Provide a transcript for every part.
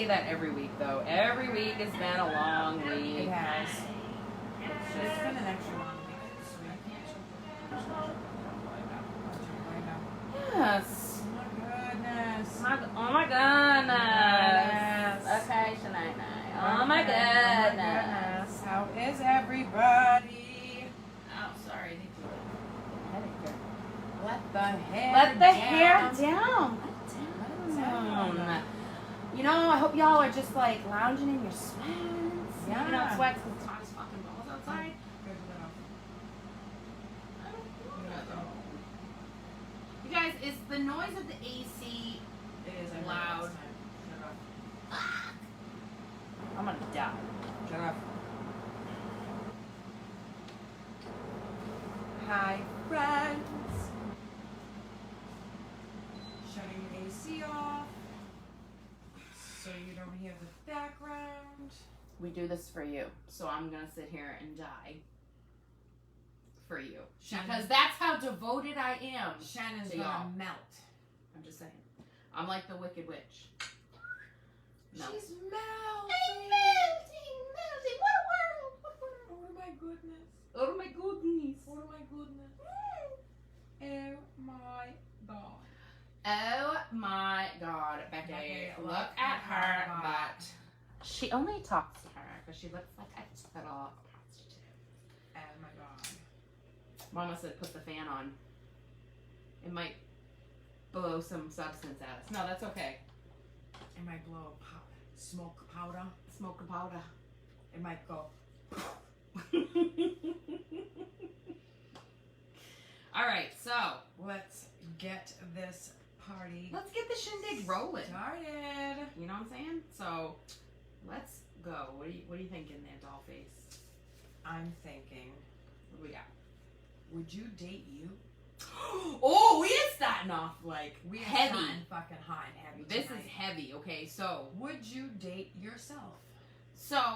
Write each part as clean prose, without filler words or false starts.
say that every week, though. Every week has been a long week. It has. It's been an extra long week. Yes. Oh my goodness. Oh my goodness. Okay, Shania. Oh my goodness. How is everybody? Oh, sorry. Let the hair Let the down. hair down. Let it down. You know, I hope y'all are just like lounging in your sweats. Yeah. You know, sweats because it's hot as fucking balls outside. You guys, is the noise of the AC It is loud? Shut I'm gonna die. up. Shut up. Hi, friends. Shutting your AC off so you don't hear the background. We do this for you, so I'm gonna sit here and die for you. Because that's how devoted I am. Shannon's to gonna y'all. melt. I'm just saying. I'm like the Wicked Witch. No. She's melting. Melting. What a world. Oh my goodness. Oh my goodness. Oh my goodness. Oh my god. Oh my God, Becky, Becky, look at her butt. She only talks to her because she looks like a little prostitute. Oh my god. Mama said put the fan on. It might blow some substance at us. No, that's okay. It might blow smoke powder. Smoke a powder. It might go. All right, so Let's get this party let's get the shindig rolling. started. You know what I'm saying? So let's go. What are you thinking there, doll face? I'm thinking, What do we got? would you date you? Oh, we are starting off like We are heavy. starting fucking hot and heavy. This tonight. is heavy. Okay, so Would you date yourself?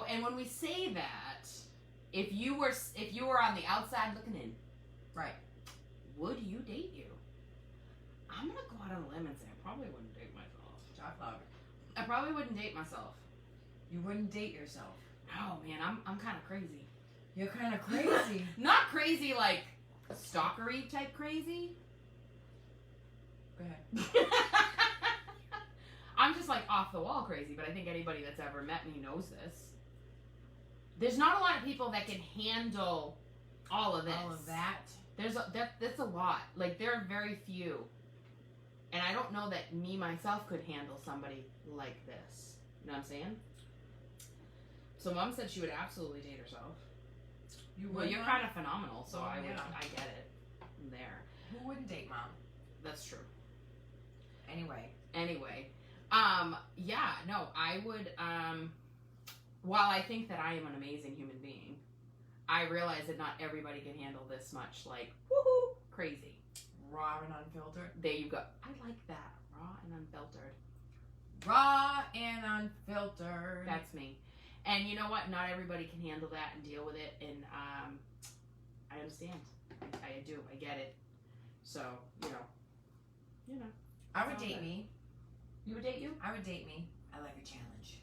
and when we say that, if you were on the outside looking in, Right. would you date you? I'm gonna go out on a limb and say I probably wouldn't date myself. Talk louder. I probably wouldn't date myself. You wouldn't date yourself. Oh man, I'm kind of crazy. You're kind of crazy. Not crazy like stalkery type crazy. Go ahead. I'm just like off the wall crazy, but I think anybody that's ever met me knows this. There's not a lot of people that can handle all of this. All of that. That's a lot. Like there are very few. And I don't know that me myself could handle somebody like this. You know what I'm saying? So Mom said she would absolutely date herself. Well, you're kind of phenomenal, so I get it. I'm there. Who wouldn't date Mom? That's true. Anyway. Yeah, no, I would, while I think that I am an amazing human being, I realize that not everybody can handle this much, like, woohoo, crazy. Raw and unfiltered. There you go. I like that. Raw and unfiltered. Raw and unfiltered. That's me. And you know what? Not everybody can handle that and deal with it, and I understand. I do. I get it. So, you know. I would It's all date good. me. You would date you? I would date me. I like a challenge.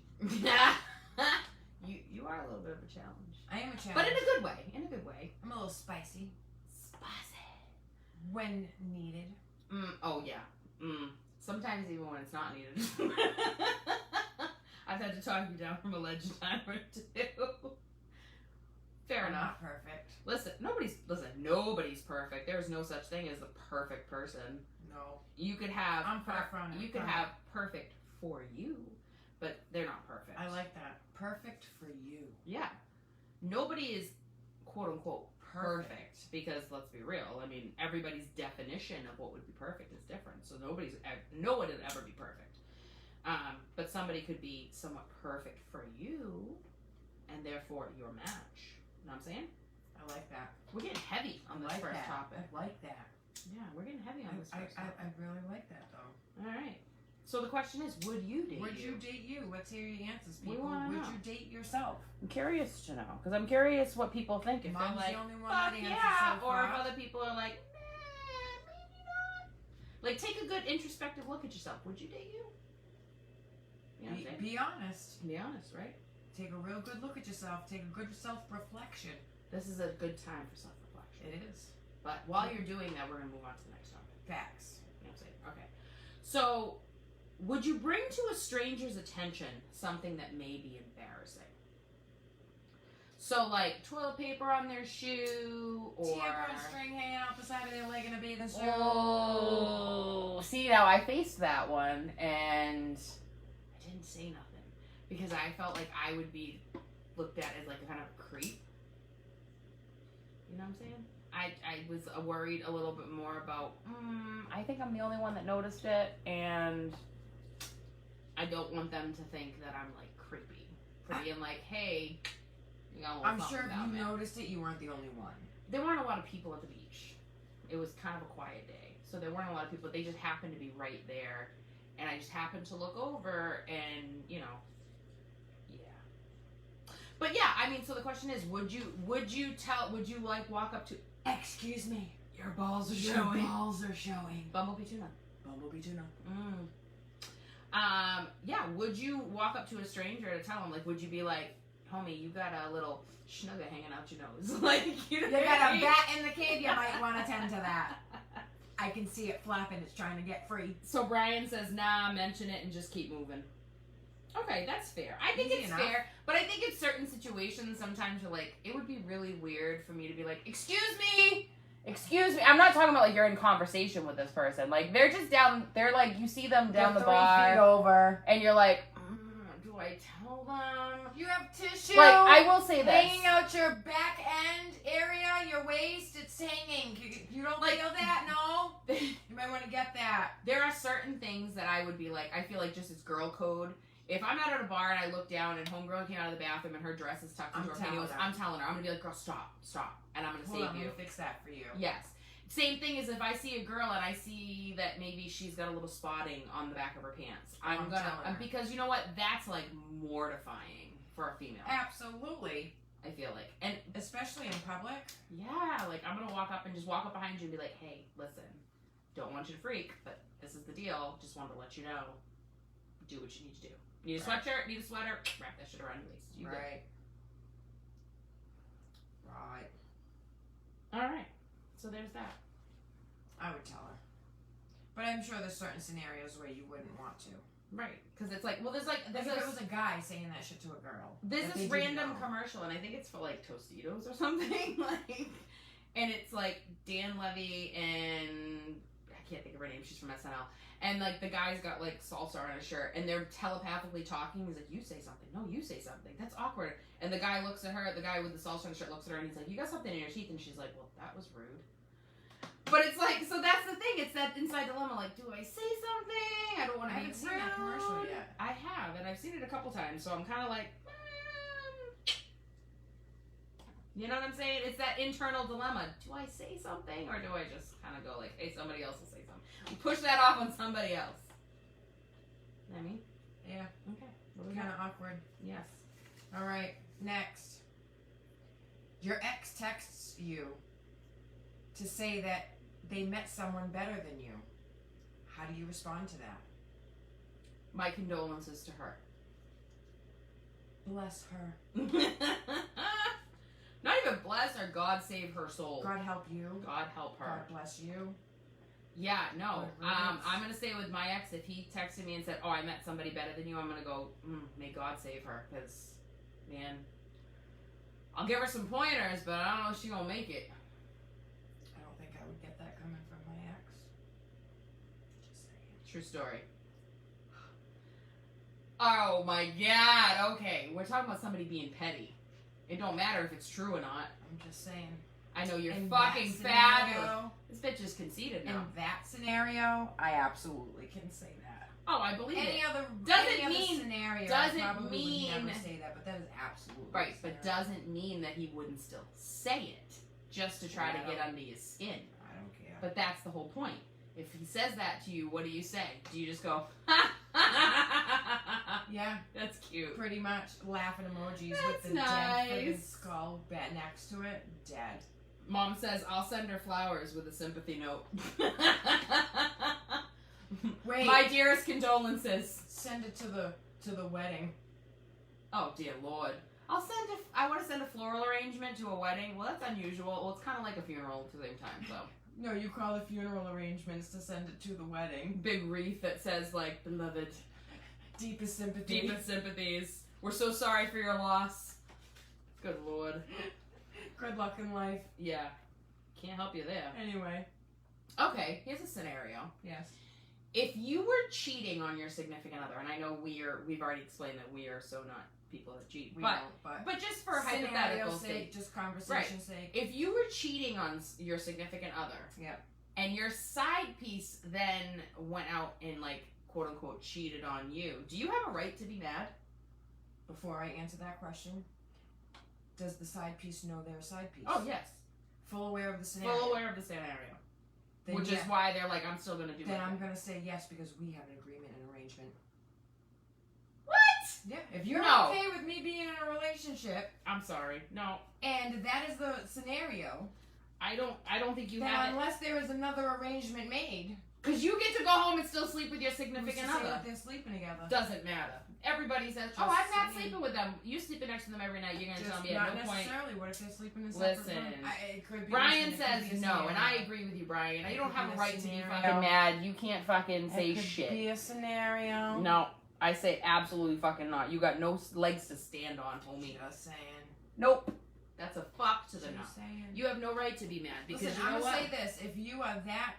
You are a little bit of a challenge. I am a challenge. But in a good way. In a good way. I'm a little spicy Spicy. when needed. Oh, yeah. Sometimes even when it's not needed. I've had to talk you down from a ledge a time or two. Fair I'm enough. not perfect. Listen, nobody's perfect. There's no such thing as the perfect person. No. You could have I'm far from it. you could have perfect for you, but they're not perfect. I like that. Perfect for you. Yeah. Nobody is quote unquote perfect because let's be real. I mean, everybody's definition of what would be perfect is different. So no one would ever be perfect. But somebody could be somewhat perfect for you, and therefore your match. You know what I'm saying? I like that. We're getting heavy on this I like first that. topic. I like that. Yeah, we're getting heavy on this first I topic. really like that though. All right. So the question is, would you date Would you date you? Let's hear your answers, We people. wanna Would know. you date yourself? I'm curious to know because I'm curious what people think. If Mom's they're like, the only one fuck that answers yeah, so or if far. other people are like, nah, maybe not. Like, take a good introspective look at yourself. Would you date you? You know what I'm saying? Be honest. Be honest, right? Take a real good look at yourself. Take a good self-reflection. This is a good time for self-reflection. It is. But while you're doing that, we're going to move on to the next topic. Facts. You know what I'm saying? Okay. So, would you bring to a stranger's attention something that may be embarrassing? So, like, toilet paper on their shoe, or... tampon string hanging out the side of their leg in a bathing suit. Oh, see, now I faced that one, and I didn't say nothing. Because I felt like I would be looked at as, like, a kind of creep. You know what I'm saying? I was worried a little bit more about, I think I'm the only one that noticed it, and I don't want them to think that I'm, like, creepy. For being like, hey, you got a little I'm something sure if about you me. noticed it, you weren't the only one. There weren't a lot of people at the beach. It was kind of a quiet day. So there weren't a lot of people. They just happened to be right there. And I just happened to look over and, you know, yeah. But yeah, I mean, so the question is, would you like walk up to, excuse me, Your balls are your showing. balls are showing. Bumblebee tuna. Bumblebee tuna. Yeah, would you walk up to a stranger to tell them, like, would you be like, homie, you got a little schnugga hanging out your nose. Like, you know You what I got a mean? bat in the cave, you might want to tend to that. I can see it flapping, it's trying to get free. So Brian says, nah, mention it and just keep moving. Okay, that's fair. I think Easy it's enough. fair, but I think in certain situations, sometimes you're like, it would be really weird for me to be like, excuse me. I'm not talking about like you're in conversation with this person. Like they're just down. They're like you see them down the They're 3 feet bar, over. and you're like, Do I tell them? You have tissue. like I will say this. hanging out your back end area, your waist, it's hanging. You don't Like- feel that? No? You might want to get that. There are certain things that I would be like, I feel like just as girl code. If I'm out at a bar and I look down and homegirl came out of the bathroom and her dress is tucked into her pantyhose, I'm telling her. I'm going to be like, girl, stop. And I'm going to Hold on, save let you. me fix that for you. Yes. Same thing as if I see a girl and I see that maybe she's got a little spotting on the back of her pants. I'm I'm gonna telling her. because you know what? That's like mortifying for a female. Absolutely. I feel like, and Especially in public. yeah, like I'm gonna walk up behind you and be like, hey, listen, don't want you to freak, but this is the deal. Just wanted to let you know. Do what you need to do. Need a Right. sweatshirt? Need a sweater? Wrap that shit around your waist. You good. Right. Right. All right. So there's that. I would tell her. But I'm sure there's certain scenarios where you wouldn't want to. Right. Because it's like, well, there's Like if this it was a guy saying that shit to a girl. There's that this they didn't random know. commercial, and I think it's for like Tostitos or something. Like, and it's like Dan Levy and I can't think of her name. She's from SNL. And like the guy's got like salsa on his shirt, and they're telepathically talking. He's like, "You say something. No, you say something. That's awkward." And the guy looks at her. The guy with the salsa on his shirt looks at her, and he's like, "You got something in your teeth." And she's like, "Well, that was rude." But it's like, so that's the thing. It's that inside dilemma. Like, do I say something? I don't want I to be haven't seen that commercial rude. yet. I have, and I've seen it a couple times. So I'm kind of like, you know what I'm saying? It's that internal dilemma. Do I say something, or do I just kind of go like, hey, somebody else will say something? Push that off on somebody else. You know what I mean? Yeah. Okay. What do we Kind got? of awkward. Yes. All right. Next. Your ex texts you to say that they met someone better than you. How do you respond to that? My condolences to her. Bless her. Not even bless her. God save her soul. God help you. God help her. God bless you. Yeah, no. Good riddance. I'm gonna say with my ex, if he texted me and said, "Oh, I met somebody better than you," I'm gonna go, "May God save her," because, man, I'll give her some pointers, but I don't know if she gonna make it. I don't think I would get that coming from my ex. Just saying. True story. Oh my God. Okay, we're talking about somebody being petty. It don't matter if it's true or not. I'm just saying. I know you're In fucking that fabulous. scenario- This bitch is conceited In now. that scenario, I absolutely can say that. Oh, I believe Any it. other Doesn't any other mean- scenario, doesn't I probably mean- would never say that, but that is absolutely Right, the but scenario. doesn't mean that he wouldn't still say it just to try to get under your skin. I don't care. But that's the whole point. If he says that to you, what do you say? Do you just go, Yeah, that's cute. pretty much laughing emojis That's with the dead friggin' nice. skull bet next to it. Dead. Mom says, I'll send her flowers with a sympathy note. Wait. My dearest condolences. Send it to the to the wedding. Oh dear Lord. I want to send a floral arrangement to a wedding. Well, that's unusual. Well, it's kind of like a funeral at the same time, so. No, you call the funeral arrangements to send it to the wedding. Big wreath that says, like, beloved. Deepest sympathy. Deepest sympathies. We're so sorry for your loss. Good Lord. Good luck in life. Yeah. Can't help you there. Anyway. Okay, here's a scenario. Yes. If you were cheating on your significant other, and I know we've already explained that we are so not people that cheat, We but don't, but just for scenario hypothetical sake, sake, just conversation sake. if you were cheating on your significant other, Yep. and your side piece then went out and like quote unquote cheated on you, do you have a right to be mad? Before I answer that question, does the side piece know their side piece? Oh yes, Full aware of the scenario. full aware of the scenario, Then which is why they're like, I'm still gonna do. Then my I'm thing. gonna say yes because we have an agreement and arrangement. What? Yeah. If you're No. okay with me being in a relationship I'm sorry, no, and that is the scenario, I don't think you then have it. unless there is another arrangement made, Because you get to go home and still sleep with your who's to significant say other. that they're sleeping together? Doesn't matter. Everybody says, Just "Oh, I'm not saying. sleeping with them." You sleeping next to them every night. You're gonna Just tell me not at no point. necessarily. What if they're sleeping in separate Listen. rooms? It could be. Brian listen, it could says be a no, and I scenario. agree with you, Brian. It You don't could have be a a right to be scenario. fucking Fucking mad. You can't fucking say It could shit. be a scenario. No, I say absolutely fucking not. You got no legs to stand on, homie. Just saying. Nope. That's a fuck to the no. Just saying. You have no right to be mad because Listen, you know I'm what? gonna say this: if you are that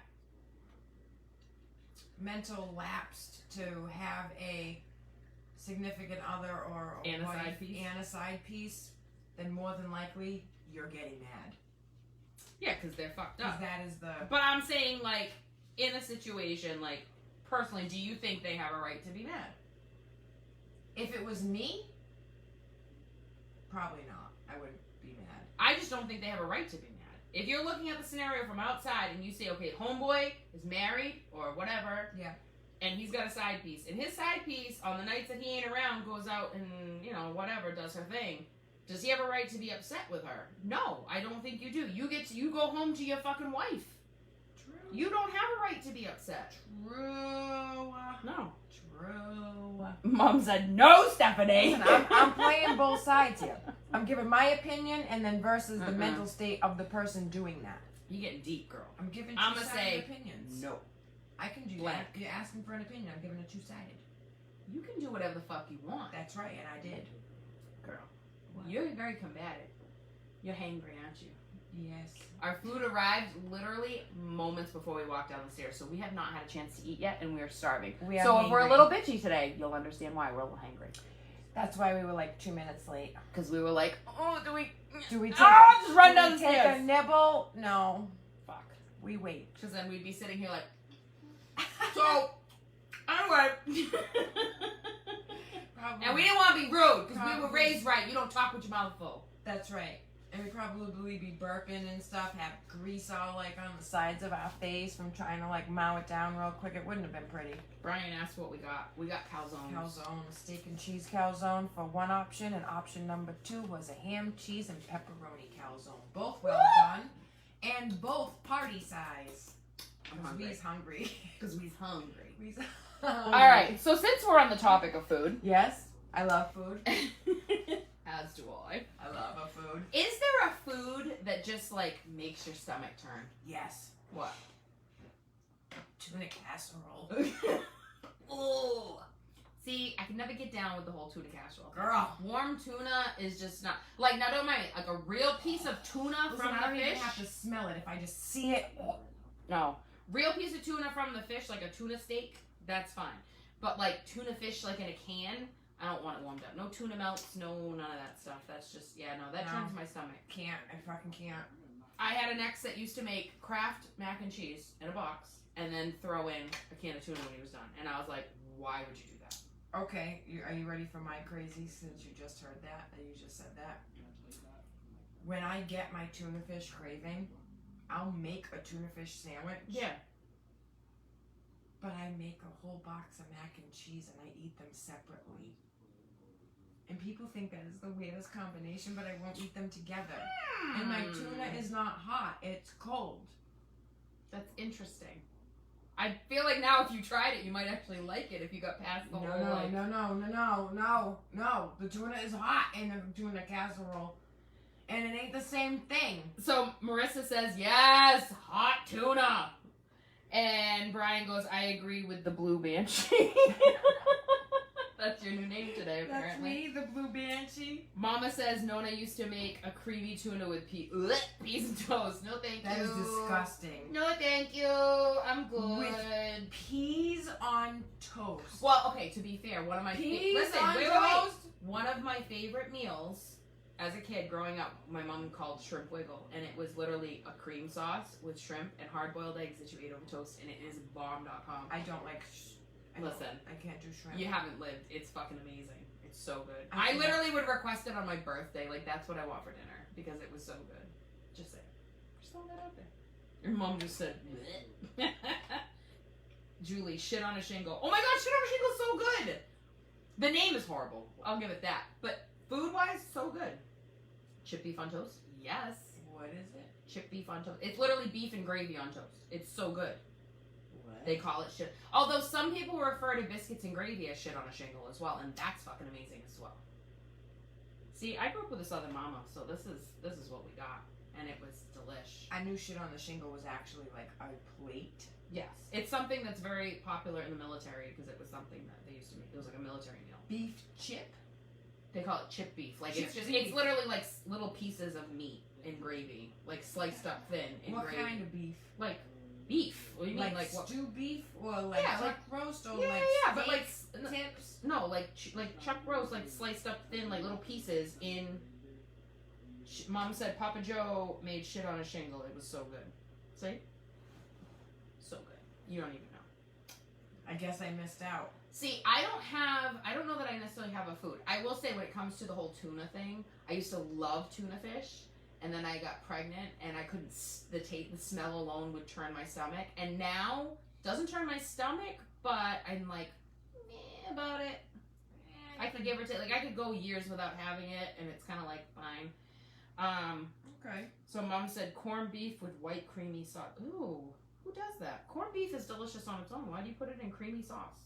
mental lapsed to have a significant other or a And a wife side piece? and a side piece, then more than likely you're getting mad. Yeah, because they're fucked Because up. that is the But I'm saying, like, in a situation, like, personally, do you think they have a right to be mad? if it was me, probably not. I would be mad. I just don't think they have a right to be mad. If you're looking at the scenario from outside and you say, okay, homeboy is married or whatever, Yeah. and he's got a side piece, and his side piece on the nights that he ain't around goes out and whatever does her thing, does he have a right to be upset with her? No, I don't think you do. You go home to your fucking wife. True. You don't have a right to be upset. True. No. True. Mom said no, Stephanie. Listen, I'm playing both sides here. I'm giving my opinion and then versus the Mm-mm. mental state of the person doing that. You're getting deep, girl. I'm giving I'ma two-sided say opinions. no. I can do Blank. that. You're asking for an opinion. I'm giving a two-sided. You can do whatever the fuck you want, That's right, and I did. girl. What? You're very combative. You're hangry, aren't you? Yes. Our food arrived literally moments before we walked down the stairs, so we have not had a chance to eat yet, and we are starving. We are So if we're a hangry. little bitchy today, you'll understand why we're a little hangry. That's why we were like 2 minutes late. Because we were like, oh, do we? Do we take, Oh, just run do down we the take a stairs. nibble? No. Fuck. We wait. Because then we'd be sitting here like, so, anyway. And we didn't want to be rude, because we were Probably. raised right. You don't talk with your mouth full. That's right. And we probably be burping and stuff, have grease all like on the sides of our face from trying to like mow it down real quick. It wouldn't have been pretty. Brian asked what we got. We got calzones. Calzone, steak and cheese calzone for one option, and option number 2 was a ham, cheese, and pepperoni calzone. Both well done, and both party size. I'm Because hungry. we's hungry. Because we's hungry. We's All right. So since we're on the topic of food, Yes, I love food. As do I. I love a food. Is there a food that just, like, makes your stomach turn? Yes. What? Tuna casserole. Ooh. See, I can never get down with the whole tuna casserole. Girl. Warm tuna is just not... Like, now don't mind me. Like, a real piece of tuna Listen, from I the don't even fish... have to smell it. If I just see it, no. Real piece of tuna from the fish, like a tuna steak, that's fine. But, like, tuna fish, like, in a can... I don't want it warmed up. No tuna melts, no none of that stuff. That's just, yeah, no, that No. turns my stomach. can't. I fucking can't. I had an ex that used to make Kraft mac and cheese in a box and then throw in a can of tuna when he was done. And I was like, why would you do that? Okay, are you ready for my crazy since you just heard that? You just said that. When I get my tuna fish craving, I'll make a tuna fish sandwich. Yeah. But I make a whole box of mac and cheese and I eat them separately. And people think that is the weirdest combination, but I won't eat them together. And my tuna is not hot, it's cold. That's interesting. I feel like now if you tried it, you might actually like it if you got past the whole like. No. The tuna is hot in a tuna casserole. And it ain't the same thing. So Marissa says, yes, hot tuna. And Brian goes, I agree with the blue banshee. That's your new name today, apparently. That's me, the blue banshee. Mama says Nona used to make a creamy tuna with peas and toast. No, thank you. That is disgusting. No, thank you. I'm good. With peas on toast. Well, okay, to be fair, one of my Peas listen, on wait. toast? One of my favorite meals as a kid growing up, my mom called shrimp wiggle, and it was literally a cream sauce with shrimp and hard-boiled eggs that you ate over toast, and it is bomb.com. I don't like. Listen, I can't do shrimp. you haven't lived. It's fucking amazing. It's so good. I I literally would request it on my birthday. Like, that's what I want for dinner because it was so good. Just saying. Just throwing that out there. Your mom just said, bleh. Julie, shit on a shingle. Oh my god, shit on a shingle is so good. The name is horrible. I'll give it that. But food-wise, so good. Chip beef on toast? Yes. What is it? Chip beef on toast. It's literally beef and gravy on toast. It's so good. What? They call it shit. Although some people refer to biscuits and gravy as shit on a shingle as well, and that's fucking amazing as well. See, I grew up with a Southern mama, so this is what we got, and it was delish. I knew shit on the shingle was actually like a plate. Yes, it's something that's very popular in the military because it was something that they used to make. It was like a military meal. Beef chip. They call it chip beef. Like Chip beef. it's literally like little pieces of meat in gravy, like sliced up thin in What gravy. kind of beef? Like beef. What do you mean? Like what? stew beef or like Yeah, chuck roast or Yeah, like yeah, but like tips? no, like chuck roast, like sliced up thin, like little pieces in. Mom said Papa Joe made shit on a shingle. It was so good. See? So good. You don't even know. I guess I missed out. See, I don't know that I necessarily have a food. I will say when it comes to the whole tuna thing, I used to love tuna fish, and then I got pregnant, and I couldn't, the smell alone would turn my stomach, and now, doesn't turn my stomach, but I'm like, meh about it. I could give or take, like, I could go years without having it, and it's kind of like, fine. Okay. So Mom said corned beef with white creamy sauce. Ooh, who does that? Corned beef is delicious on its own. Why do you put it in creamy sauce?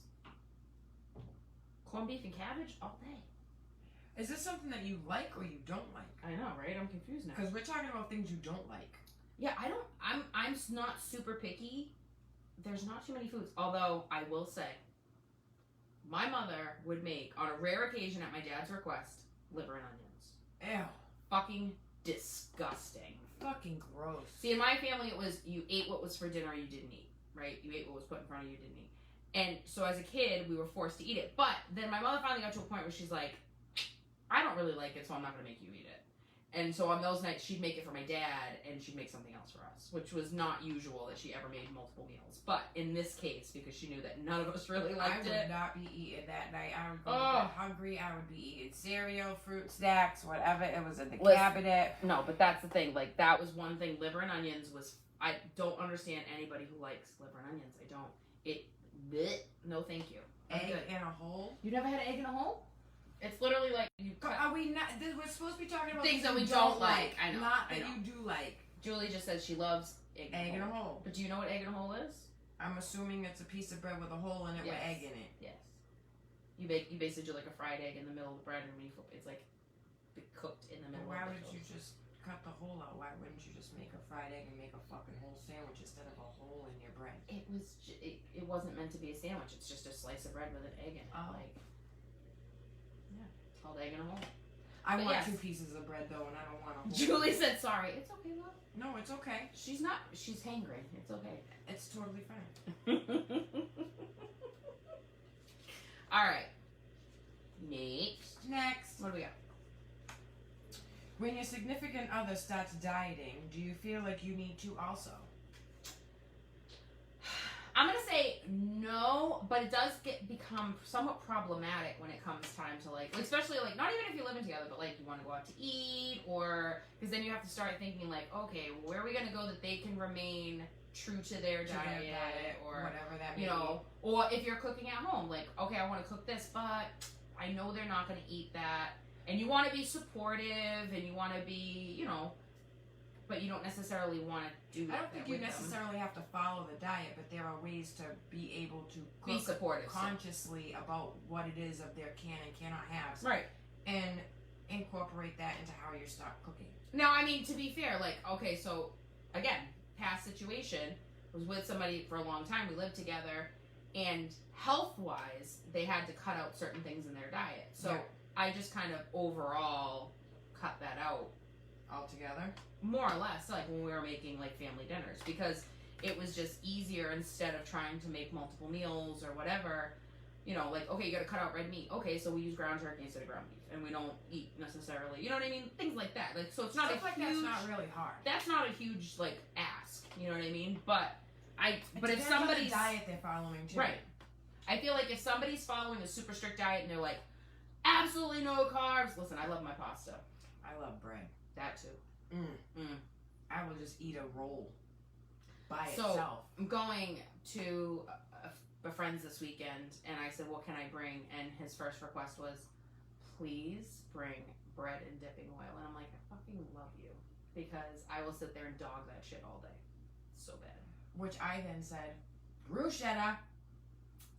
Corned beef and cabbage all day. Is this something that you like or you don't like? I know, right? I'm confused now. Because we're talking about things you don't like. Yeah, I'm not super picky. There's not too many foods. Although I will say, my mother would make, on a rare occasion at my dad's request, liver and onions. Ew. Fucking disgusting. Fucking gross. See, in my family, it was you ate what was for dinner, or you didn't eat. Right? You ate what was put in front of you, didn't eat. And so as a kid, we were forced to eat it. But then my mother finally got to a point where she's like, I don't really like it, so I'm not going to make you eat it. And so on those nights, she'd make it for my dad, and she'd make something else for us, which was not usual that she ever made multiple meals. But in this case, because she knew that none of us really liked I it. would not be eating that night. I would be Oh. hungry. I would be eating cereal, fruit snacks, whatever. It was in the Listen. cabinet. No, but that's the thing. Like, that was one thing. Liver and onions was... I don't understand anybody who likes liver and onions. I don't. Bleh. No, thank you. I'm Egg good. in a hole. You never had egg in a hole? It's literally like you But cut. are we not? We're supposed to be talking about Things that you we don't like. I know, Not I that know. you do like. Julie just says she loves egg Egg in in a a hole. hole. But do you know what egg in a hole is? I'm assuming it's a piece of bread with a hole in it with Yes. egg in it. Yes. You basically do like a fried egg in the middle of the bread, and when you flip, it's like cooked in the But middle. why of would the you toast. just cut the hole out? Why wouldn't you just make a fried egg and make a fucking whole sandwich instead of a hole in your bread? It was. It wasn't meant to be a sandwich. It's just a slice of bread with an egg in it. Oh. Like. Yeah. It's called egg in a hole. I But want yes. 2 pieces of bread though, and I don't want a whole. Julie said sorry. It's okay, love. No, it's okay. She's not. She's hangry. It's okay. It's totally fine. All right. Next. Next. What do we got? When your significant other starts dieting, do you feel like you need to also? I'm gonna say no, but it does become somewhat problematic when it comes time to like especially like not even if you're living together, but like you want to go out to eat or because then you have to start thinking like, okay, well, where are we gonna go that they can remain true to their To their diet or whatever that may you know, or if you're cooking at home, like okay, I want to cook this, but I know they're not gonna eat that, and you want to be supportive and you want to be, you know, but you don't necessarily want to do that. I don't think you with them. necessarily have to follow the diet, but there are ways to be able to Be cook supportive. consciously about what it is of their can and cannot haves, Right. and incorporate that into how you start cooking. Now, I mean, to be fair, like, okay, so, again, past situation, was with somebody for a long time, we lived together, and health-wise, they had to cut out certain things in their diet. So, Yeah. I just kind of overall cut that out, Altogether. more or less, like, when we were making, like, family dinners, because it was just easier instead of trying to make multiple meals or whatever. You know, like, okay, you gotta cut out red meat. Okay, so we use ground turkey instead of ground beef, and we don't eat necessarily, you know what I mean? Things like that. Like, so it's not Stuff a like huge, that's not really hard. that's not a huge, like, ask, you know what I mean? But It if depends on somebody's, the diet they're following too. right, I feel like if somebody's following a super strict diet and they're like, absolutely no carbs, listen, I love my pasta. I love bread. That too. I will just eat a roll by So- itself. I'm going to a friend's this weekend, and I said, what can I bring? And his first request was, please bring bread and dipping oil. And I'm like, I fucking love you, because I will sit there and dog that shit all day. So bad. Which I then said, bruschetta.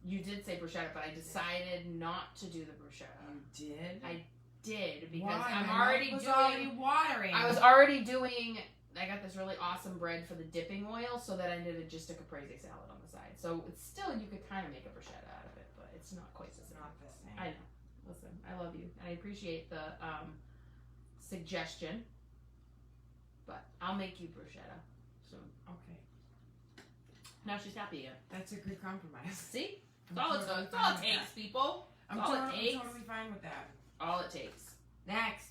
You did say bruschetta, but I decided not to do the bruschetta. You did? I did, because Why? I'm My already mouth was doing. already watering. I was already doing. I got this really awesome bread for the dipping oil, so that I did just a caprese salad on the side. So it's still, you could kind of make a bruschetta out of it, but it's not quite the It's same. not the same. I know. Listen, I love you, and I appreciate the suggestion. But I'll make you bruschetta soon. Okay. Now she's happy again. That's a good compromise. See, I'm that's all totally it's all fine it with takes, people. I'm, all it I'm takes. totally fine with that. All it takes. Next.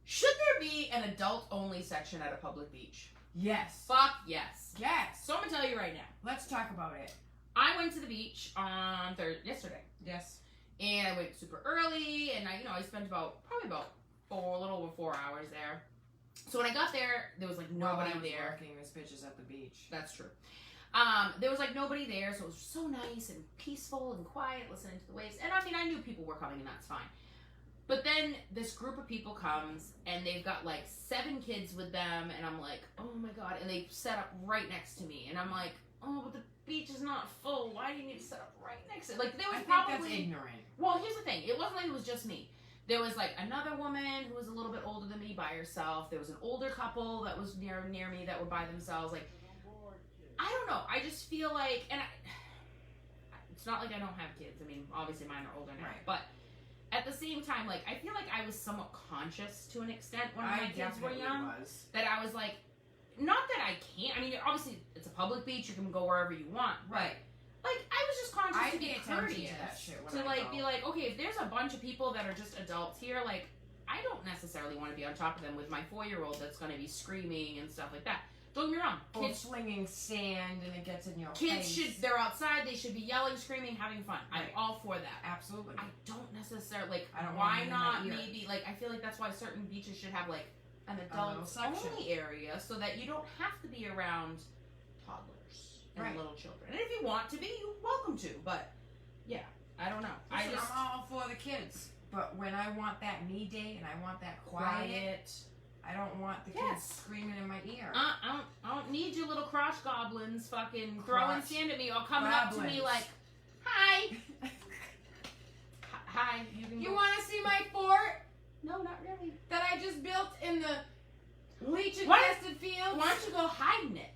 Should there be an adult-only section at a public beach? Yes. Fuck yes. Yes. So I'm gonna tell you right now. Let's talk about it. I went to the beach on yesterday, Yes. and I went super early, and I spent probably about a little over 4 hours there. So when I got there, there was like nobody While I was there. working as bitches at the beach. That's true. There was like nobody there, so it was so nice and peaceful and quiet, listening to the waves. And I mean, I knew people were coming, and that's fine. But then this group of people comes, and they've got like 7 kids with them, and I'm like, oh my god! And they set up right next to me, and I'm like, oh, but the beach is not full. Why do you need to set up right next to it? Like there was I think probably. that's ignorant. Well, here's the thing. It wasn't like it was just me. There was like another woman who was a little bit older than me by herself. There was an older couple that was near me that were by themselves. Like, I don't know. I just feel like, it's not like I don't have kids. I mean, obviously mine are older now. Right. But at the same time, like, I feel like I was somewhat conscious to an extent when my kids were definitely young. was. That I was like, not that I can't. I mean, obviously it's a public beach. You can go wherever you want. Right. Like, I was just conscious I to be pay attention courteous. to that shit when To, I like, go. be like, okay, if there's a bunch of people that are just adults here, like, I don't necessarily want to be on top of them with my 4-year-old that's going to be screaming and stuff like that. Don't get me wrong. Or Kids, flinging sand and it gets in your kids face. they're outside, they should be yelling, screaming, having fun. I'm Right. all for that. Absolutely. I don't necessarily, like, I don't why want it in my not ear. maybe, like, I feel like that's why certain beaches should have, like, an little adult section. only area so that you don't have to be around toddlers and Right. little children. And if you want to be, you're welcome to, but yeah, I don't know. Listen, I'm all for the kids, but when I want that me day and I want that quiet, I don't want the kids Yes. screaming in my ear. I don't need you little crotch goblins fucking throwing Crotch sand at me or coming up to me goblins. like, hi. Hi, you can You go. want to see my fort No, not really. that I just built in the leech Why- infested fields? Why don't you go hide in it?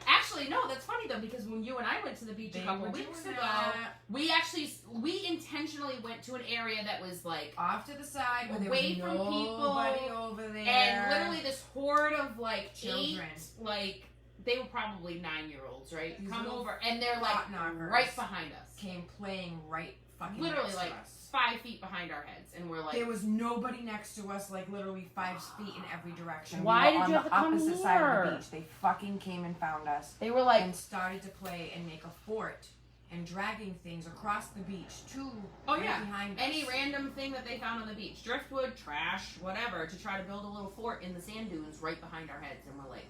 Actually, no, that's funny though, because when you and I went to the beach They a couple were weeks doing ago, that. we intentionally went to an area that was like, Off to the side where Away there from was people, nobody over there. and literally this horde of like Children. 8, like, they were probably 9-year-olds, right? These Come little over, and they're like thought knockers right behind us. came playing right fucking Literally next like to us. 5 feet behind our heads, and we're like, There was nobody next to us, like literally 5 feet in every direction. Why we were did on you the have to come opposite side of the here? beach. They fucking came and found us They were like, and started to play and make a fort and dragging things across the beach to Oh, right yeah. behind us. any random thing that they found on the beach, driftwood, trash, whatever, to try to build a little fort in the sand dunes right behind our heads, and we're like,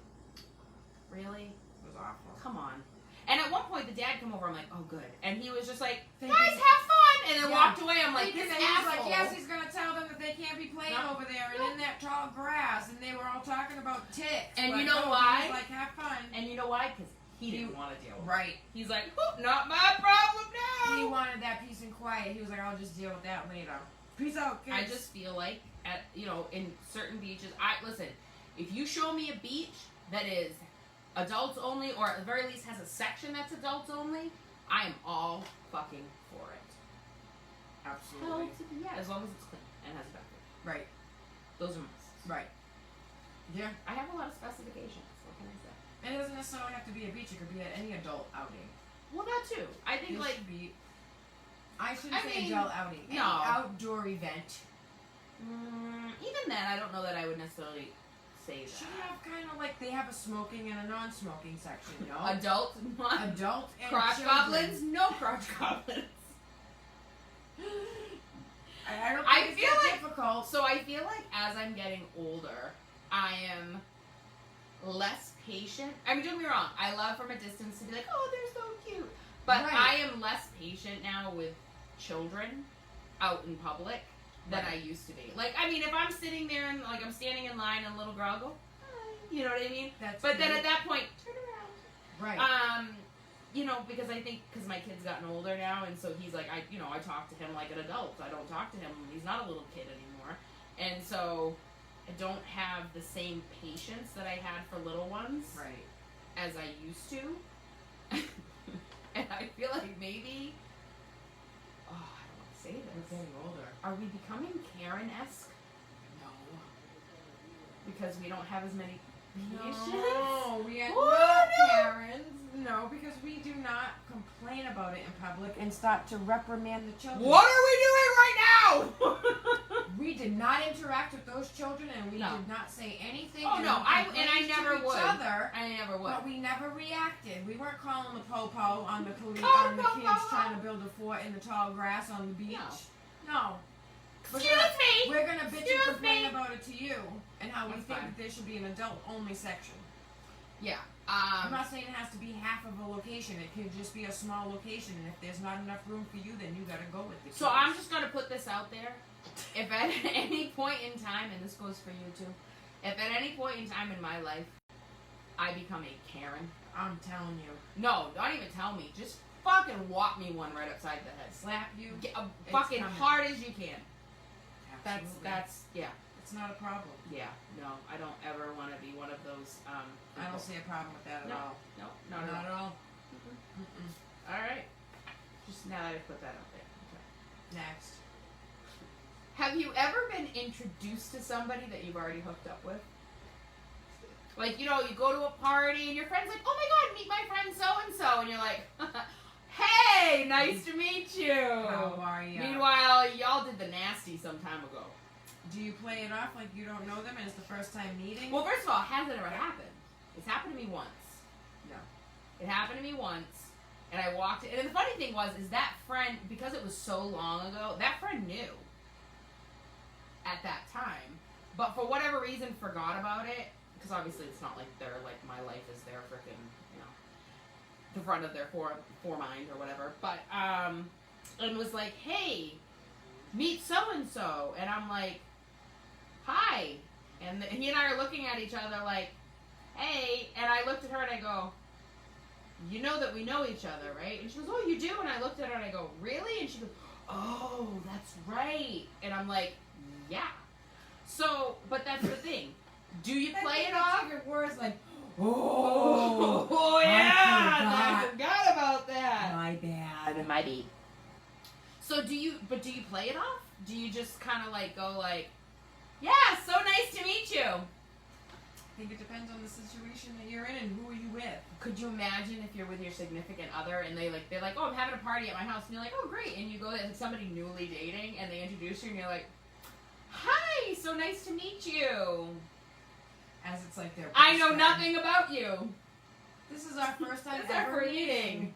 really? It was awful. Come on. And at one point, the dad came over. I'm like, oh, good. And he was just like, Thinking- guys, have fun. And then Yeah. walked away. I'm like, Thinking this that he was asshole. like, yes, he's gonna tell them that they can't be playing No. over there and in that tall grass, and they were all talking talking about tits. And but you know no, why? He was like, have fun. And you know why? Because he didn't want to deal with it. Right. He's like, oh, not my problem now. He wanted that peace and quiet. He was like, I'll just deal with that later. Peace out, kids. I just feel like in certain beaches, listen, if you show me a beach that is adults only, or at the very least has a section that's adults only, I am all fucking for it. Absolutely. Yeah, as long as it's clean and has a bathroom. Right. Those are musts. Right. Yeah. I have a lot of specifications. What can I say? And it doesn't necessarily have to be a beach. It could be at any adult outing. Well, that too. I think This like should be. I shouldn't I say mean, adult outing. Any no. outdoor event even then, I don't know that I would necessarily say should that. have kind of like they have a smoking and a non-smoking section. You know. Adult, Adult and crotch children. goblins, no crotch goblins. I don't I think it's feel that like- difficult. So I feel like as I'm getting older, I am less patient. I mean, don't get me wrong. I love from a distance to be like, oh, they're so cute. But Right. I am less patient now with children out in public than I used to be. Like, I mean, if I'm sitting there and like I'm standing in line and a little girl, I'll go, hi. You know what I mean? That's But then cute. at that point, turn around. Right. You know, because I think because my kid's gotten older now, and so he's like, I talk to him like an adult. I don't talk to him. He's not a little kid anymore, and so I don't have the same patience that I had for little ones Right. as I used to. And I feel like maybe, I don't want to say We're this. getting older. Are we becoming Karen-esque No. because we don't have as many patience? No, we are Oh, not no. Karens. No, because we do not complain about it in public and start to reprimand the children. What are we doing right now? We did not interact with those children, and we No. did not say anything. Oh, and no, we I complained never to each would. other, I never would. but we never reacted. We weren't calling the po-po on the police, Oh, on the no, kids no. trying to build a fort in the tall grass on the beach. No. Excuse me. We're gonna bitch Excuse and complain me. about it to you, and how we That's think fine. that there should be an adult-only section. Yeah. I'm not saying it has to be half of a location. It could just be a small location, and if there's not enough room for you, then you gotta go with the kids. So I'm just gonna put this out there. If at any point in time, and this goes for you too, if at any point in time in my life I become a Karen, I'm telling you, no, don't even tell me. Just fucking whop me one right upside the head. slap you. Get It's fucking coming. hard as you can. Absolutely. That's yeah. It's not a problem. Yeah, no, I don't ever want to be one of those. I don't see a problem with that at No. all. No, not Not at at all. all. Mm-mm. All right. Just now that I put that out there. Okay. Next. Have you ever been introduced to somebody that you've already hooked up with? Like, you know, you go to a party and your friend's like, oh my god, meet my friend so-and-so. And you're like, hey, nice to meet you. How are you? Meanwhile, y'all did the nasty some time ago. Do you play it off like you don't know them and it's the first time meeting? Well, first of all, has it ever happened? It's happened to me once. No. It happened to me once. And I walked in. And the funny thing was, is that friend, because it was so long ago, that friend knew at that time. But for whatever reason, forgot about it. Because obviously it's not like they're, like, my life is their freaking, you know, the front of their foremind or whatever. But, and was like, hey, meet so-and-so. And I'm like, hi. And he and I are looking at each other like, hey. And I looked at her and I go, you know that we know each other, right? And she goes, oh, you do? And I looked at her and I go, really? And she goes, oh, that's right. And I'm like, yeah. So, but that's the thing. Do you play it off? Your words like, Oh, yeah. I forgot about that. my bad. My beat. So do you play it off? Do you just kind of like go like, yeah, so nice to meet you? I think it depends on the situation that you're in and who are you with. Could you imagine if you're with your significant other and they're like, oh, I'm having a party at my house, and you're like, oh, great, and you go there and somebody newly dating and they introduce you and you're like, hi, so nice to meet you. As it's like their I know best friend. nothing about you. This is our first time It's our ever first meeting.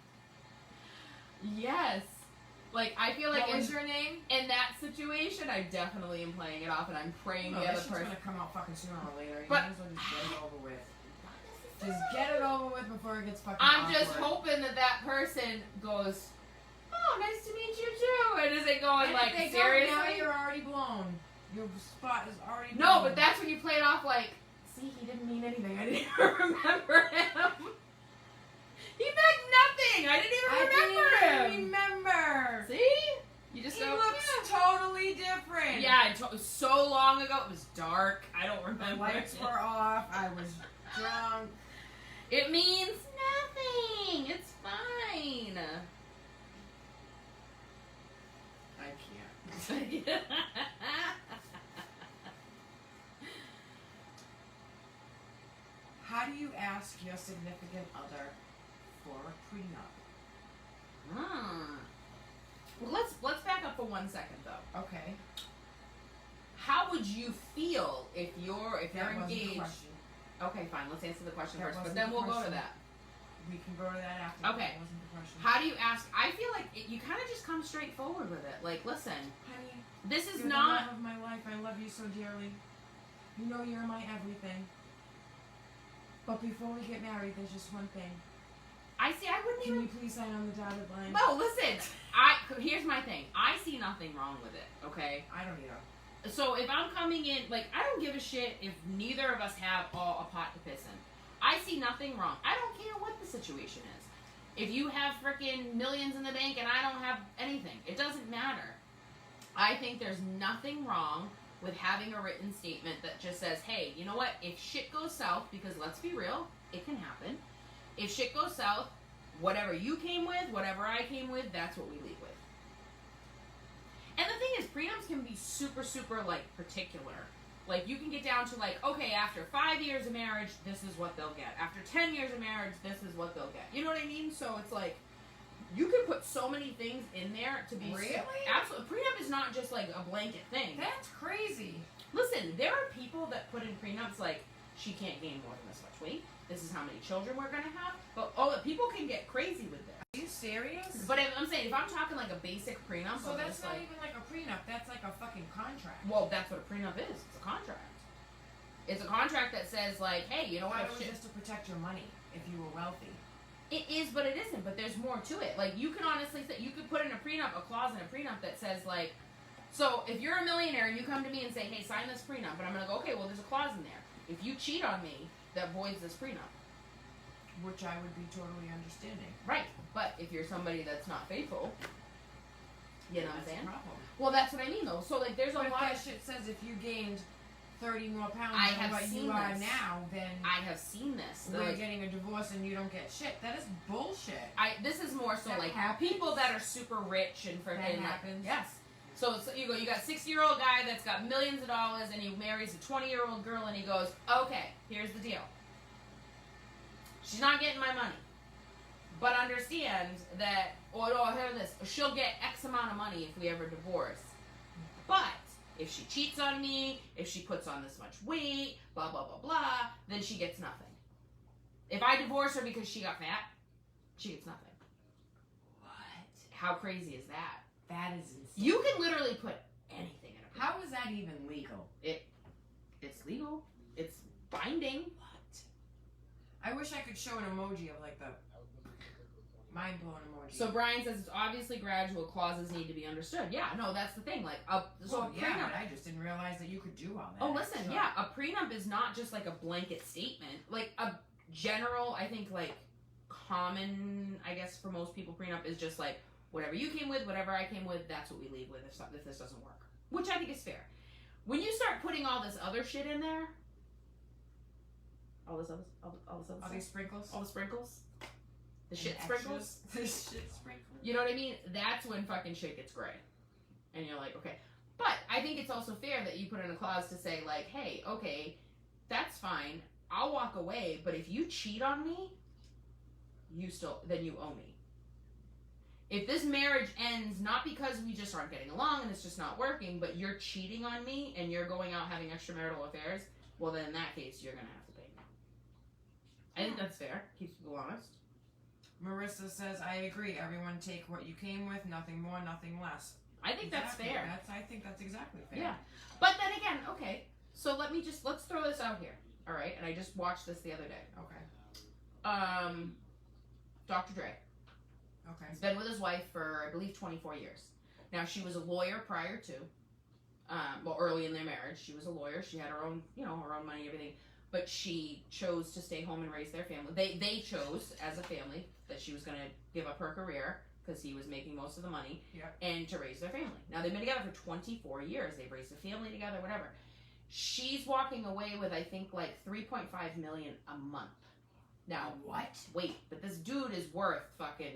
Yes. Like, I feel like What was your name? in that situation, I definitely am playing it off and I'm praying No, the that other shit's person. gonna come out fucking sooner or later. You But- might as well just get it over with. Just get it over with before it gets fucking I'm just awkward. hoping that person goes, oh, nice to meet you too. And is it going And like, if they seriously? don't, now you're already blown. Your spot is already blown. No, but that's when you play it off like, See, he didn't mean anything. I didn't even remember him. He meant nothing. I didn't even remember him. Remember. See? You just He go, looks yeah. totally different. Yeah, it was so long ago. It was dark. I don't The remember. lights it. were off. I was drunk. It means nothing. It's fine. I can't. How do you ask your significant other for a prenup? Well, let's back up for 1 second though. Okay. How would you feel if you're That wasn't the engaged? question. Okay, fine. Let's answer the question That first, but wasn't then the we'll go to question. that. We can go to that after. Okay. That wasn't the question. How do you ask? I feel like you kind of just come straight forward with it. Like, listen, Honey, this is you're not. the love of my life. I love you so dearly. You know you're my everything. But before we get married, there's just one thing. I see. I wouldn't Can even. you please sign on the dotted line? No, listen. Here's my thing. I see nothing wrong with it. Okay. I don't either. So if I'm coming in, like, I don't give a shit if neither of us have a pot to piss in. I see nothing wrong. I don't care what the situation is. If you have freaking millions in the bank and I don't have anything, it doesn't matter. I think there's nothing wrong with having a written statement that just says, hey, you know what? If shit goes south, because let's be real, it can happen. If shit goes south, whatever you came with, whatever I came with, that's what we leave with. And the thing is, prenups can be super, super, like, particular. Like, you can get down to, like, okay, after 5 years of marriage, this is what they'll get. After 10 years of marriage, this is what they'll get. You know what I mean? So it's like, you can put so many things in there to be... Really? Absolutely. Prenup is not just, like, a blanket thing. That's crazy. Listen, there are people that put in prenups, like, she can't gain more than this much weight. This is how many children we're going to have. But, people can get crazy with this. Are you serious? But I'm saying, if I'm talking, like, a basic prenup... So of that's this, not like, even like a prenup. That's like a fucking contract. well, that's what a prenup is. It's a contract. It's a contract that says, like, hey, you know what? It was just to protect your money if you were wealthy. It is, but it isn't. But there's more to it. Like, you can honestly say, you could put in a prenup, a clause in a prenup that says, like, so if you're a millionaire and you come to me and say, hey, sign this prenup, and I'm going to go, okay, well, there's a clause in there. If you cheat on me, that voids this prenup. Which I would be totally understanding. Right. But if you're somebody that's not faithful, you know what I'm That's saying? the problem. Well, that's what I mean, though. So, like, there's a But if lot that of... shit says if you gained 30 more pounds I than have what seen you are this. now, then I have seen this. we're Like, getting a divorce and you don't get shit. That is bullshit. this is more so That like happens? people that are super rich and freaking That like, happens? yes. So you got 60-year-old guy that's got millions of dollars and he marries a 20-year-old girl and he goes, okay, here's the deal. She's not getting my money, but understand that, hear this, she'll get X amount of money if we ever divorce. But if she cheats on me, if she puts on this much weight, blah blah blah blah, then she gets nothing. If I divorce her because she got fat, she gets nothing. What? How crazy is that? That is insane. You can literally put anything in a prenup. How is that even legal? It's legal. It's binding. What? I wish I could show an emoji of like the mind blowing emoji. So Brian says it's obviously gradual. Clauses need to be understood. Yeah, no, that's the thing. Like, so well, a yeah, prenup. but I just didn't realize that you could do all that. Oh, listen, So- yeah, a prenup is not just like a blanket statement. Like a general, I think, like common, I guess for most people, prenup is just like whatever you came with, whatever I came with, that's what we leave with if this doesn't work. Which I think is fair. When you start putting all this other shit in there, all this other All stuff, these sprinkles. all the sprinkles, the And shit extras. sprinkles. The shit sprinkles. You know what I mean? That's when fucking shit gets gray. And you're like, okay. But I think it's also fair that you put in a clause to say, like, hey, okay, that's fine. I'll walk away, but if you cheat on me, then you owe me. If this marriage ends not because we just aren't getting along and it's just not working, but you're cheating on me and you're going out having extramarital affairs, well, then in that case, you're going to have to pay me. I think that's fair. Keeps people honest. Marissa says, I agree. Everyone take what you came with, nothing more, nothing less. I think that's fair. I think that's exactly fair. Yeah. But then again, okay, so let's throw this out here. All right, and I just watched this the other day. Okay. Dr. Dre. Okay. He's been with his wife for, I believe, 24 years. Now, she was a lawyer prior to, early in their marriage. She was a lawyer. She had her own, her own money and everything. but she chose to stay home and raise their family. They chose as a family that she was going to give up her career because he was making most of the money, and to raise their family. Now they've been together for 24 years. They've raised a family together, whatever. She's walking away with, I think, like $3.5 million a month. Now, what? Wait, but this dude is worth fucking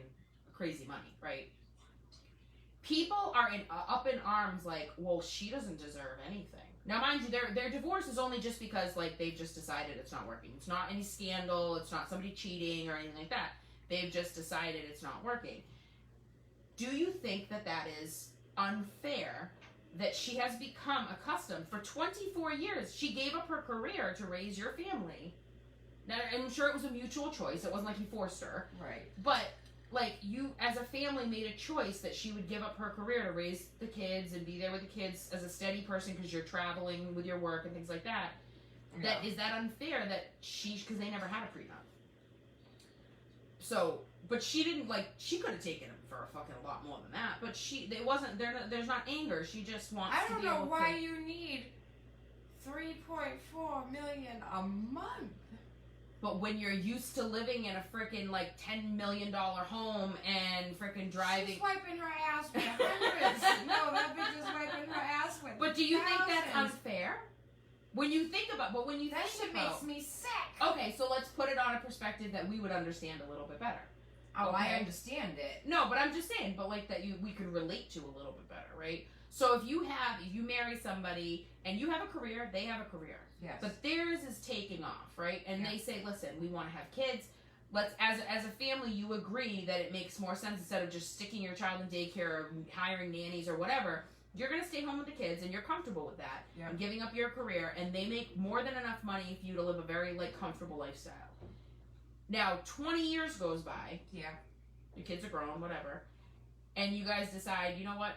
crazy money, right? People are up in arms, like, well, she doesn't deserve anything. Now, mind you, their divorce is only just because, like, they've just decided it's not working. It's not any scandal. It's not somebody cheating or anything like that. They've just decided it's not working. Do you think that that is unfair? That she has become accustomed for 24 years. She gave up her career to raise your family. Now, I'm sure it was a mutual choice. It wasn't like he forced her. Right. But, like, you as a family made a choice that she would give up her career to raise the kids and be there with the kids as a steady person because you're traveling with your work and things like that. Yeah. Is that unfair that because they never had a prenup. So, but she didn't, like, she could have taken him for a fucking lot more than that. But there's not anger. She just wants I to don't be know able why to, you need $3.4 million a month. But when you're used to living in a freaking, like, $10 million home and freaking driving. She's wiping her ass with hundreds. No, that bitch is wiping her ass with But do you think that's thousands. unfair? When you think about, but when you That think shit about, makes me sick. okay, so let's put it on a perspective that we would understand a little bit better. Oh, Okay. I understand it. No, but I'm just saying, but like that we could relate to a little bit better, right? So if you marry somebody and you have a career, they have a career. Yes. But theirs is taking off, right? And they say, listen, we want to have kids. Let's, as a family, you agree that it makes more sense instead of just sticking your child in daycare or hiring nannies or whatever. You're going to stay home with the kids and you're comfortable with that. Yeah. And giving up your career, and they make more than enough money for you to live a very, like, comfortable lifestyle. Now, 20 years goes by. Yeah. Your kids are grown, whatever. And you guys decide, you know what,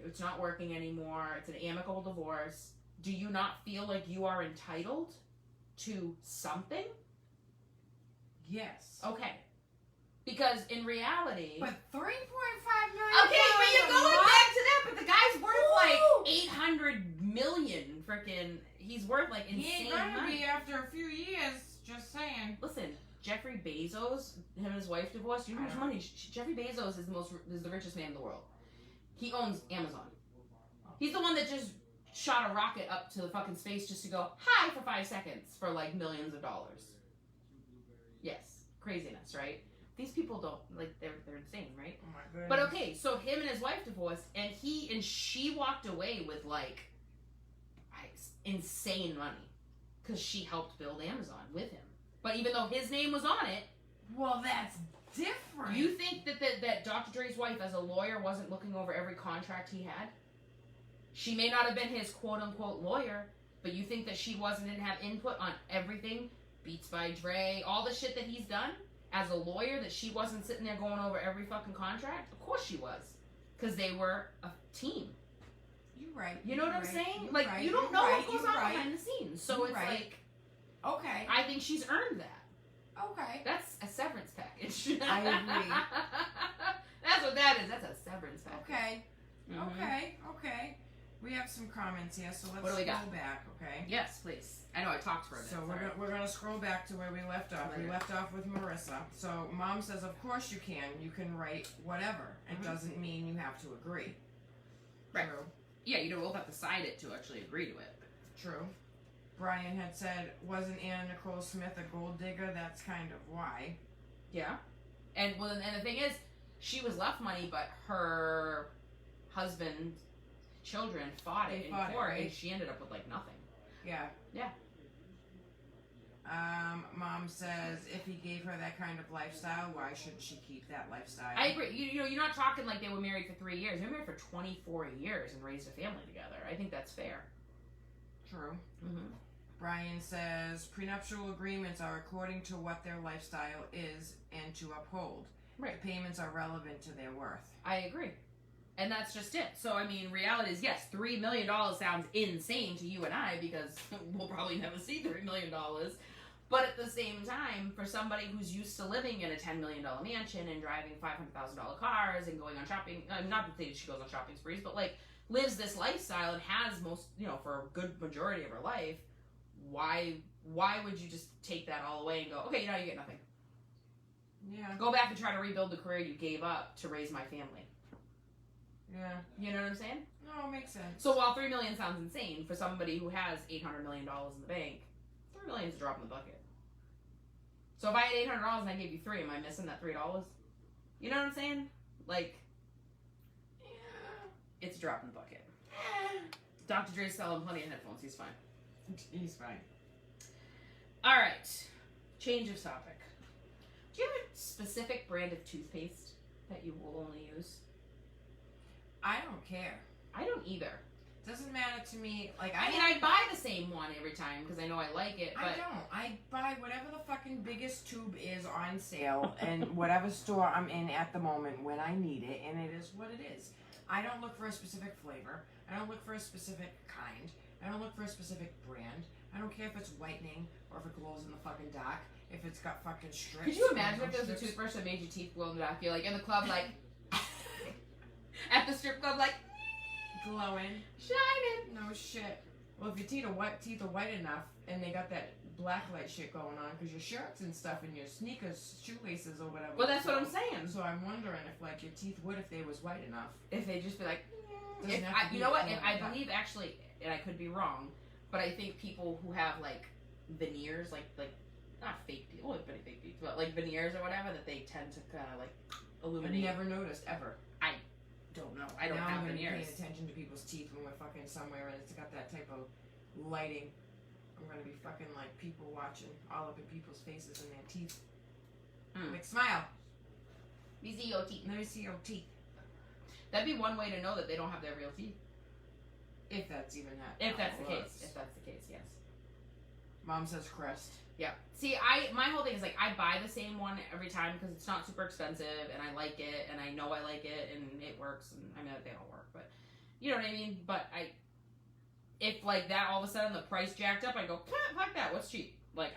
it's not working anymore. It's an amicable divorce. Do you not feel like you are entitled to something? Yes. Okay. Because in reality... But $3.5 million. Okay, but you're going back to that, but the guy's worth like 800 million freaking... He's worth like insane He ain't gonna money. be after a few years, just saying. Listen, Jeffrey Bezos, him and his wife divorced. You know how much money? Jeffrey Bezos is the richest man in the world. He owns Amazon. He's the one that just shot a rocket up to the fucking space just to go hi for 5 seconds for like millions of dollars. Yes, craziness, right? These people don't like they're insane, right? Oh my goodness. But okay, so him and his wife divorced, and she walked away with like insane money because she helped build Amazon with him. But even though his name was on it, Well, that's different. you think that Dr. Dre's wife, as a lawyer, wasn't looking over every contract he had? She may not have been his quote-unquote lawyer, but you think that she didn't have input on everything? Beats by Dre, all the shit that he's done? As a lawyer, that she wasn't sitting there going over every fucking contract? Of course she was. Because they were a team. You're right. You know what I'm right, saying? you're Like, right, you don't you're know right, what goes you're on right. behind the scenes. So You're it's right. like, Okay. I think she's earned that. Okay. That's a severance package. I agree. That's what that is. That's a severance package. Okay. Mhm. Okay. We have some comments here, so let's What do we scroll got? back, okay? Yes, please. I know I talked for a bit. So sorry. we're gonna scroll back to where we left off. We Right. left off with Marissa. So Mom says, of course you can. You can write whatever. It Mhm. doesn't mean you have to agree. Right. True. Yeah, you don't both have to sign it to actually agree to it. True. Brian had said, wasn't Anna Nicole Smith a gold digger? That's kind of why. Yeah. And the thing is, she was left money, but her husband, children fought it They in fought it, court, right? and she ended up with like nothing. Yeah. Yeah. Mom says, if he gave her that kind of lifestyle, why should she keep that lifestyle? I agree. You know, you're not talking like they were married for 3 years. They were married for 24 years and raised a family together. I think that's fair. True. Mm-hmm. Brian says, prenuptial agreements are according to what their lifestyle is and to uphold. Right. The payments are relevant to their worth. I agree. And that's just it. So, I mean, reality is, yes, $3 million sounds insane to you and I because we'll probably never see $3 million. But at the same time, for somebody who's used to living in a $10 million mansion and driving $500,000 cars and going on shopping, not to say that she goes on shopping sprees, but like lives this lifestyle and has most, for a good majority of her life, why why would you just take that all away and go, okay, now you get nothing? Yeah. Go back and try to rebuild the career you gave up to raise my family. Yeah. You know what I'm saying? No, it makes sense. So while $3 million sounds insane for somebody who has $800 million in the bank, $3 million is a drop in the bucket. So if I had $800 and I gave you $3, am I missing that $3? You know what I'm saying? Like, it's a drop in the bucket. Dr. Dre's selling plenty of headphones. He's fine. He's fine. All right. Change of topic. Do you have a specific brand of toothpaste that you will only use? I don't care. I don't either. Doesn't matter to me. Like I mean, I buy the same one every time because I know I like it, but I don't. I buy whatever the fucking biggest tube is on sale and whatever store I'm in at the moment when I need it, and it is what it is. I don't look for a specific flavor. I don't look for a specific kind. I don't look for a specific brand. I don't care if it's whitening or if it glows in the fucking dark. If it's got fucking strips. could you imagine or if there was a strips. toothbrush that made your teeth glow in the dark? You're like in the club, like at the strip club, like glowing? shining. No shit. Well, if your teeth are white enough and they got that black light shit going on because your shirts and stuff and your sneakers, shoelaces or whatever. Well, that's what I'm saying. So I'm wondering if like your teeth would if they was white enough. If they just be like, Doesn't if have to I, be you know what? a If I color. believe actually, and I could be wrong, but I think people who have like veneers, like not fake teeth, well, but fake teeth, but like veneers or whatever, that they tend to kind of like I illuminate. never noticed ever. Don't know. I don't now have I'm gonna be veneers. paying attention to people's teeth when we're fucking somewhere and it's got that type of lighting. I'm gonna be fucking like people watching all up in people's faces and their teeth. Like smile. We see your teeth. Let me see your teeth. That'd be one way to know that they don't have their real teeth. If that's even that. If that's the how it case. works. If that's the case, yes. Mom says crest. Yeah. See, my whole thing is like I buy the same one every time because it's not super expensive and I like it and I know I like it and it works and I mean they don't work, but you know what I mean. But if like that all of a sudden the price jacked up, I go fuck that. What's cheap? Like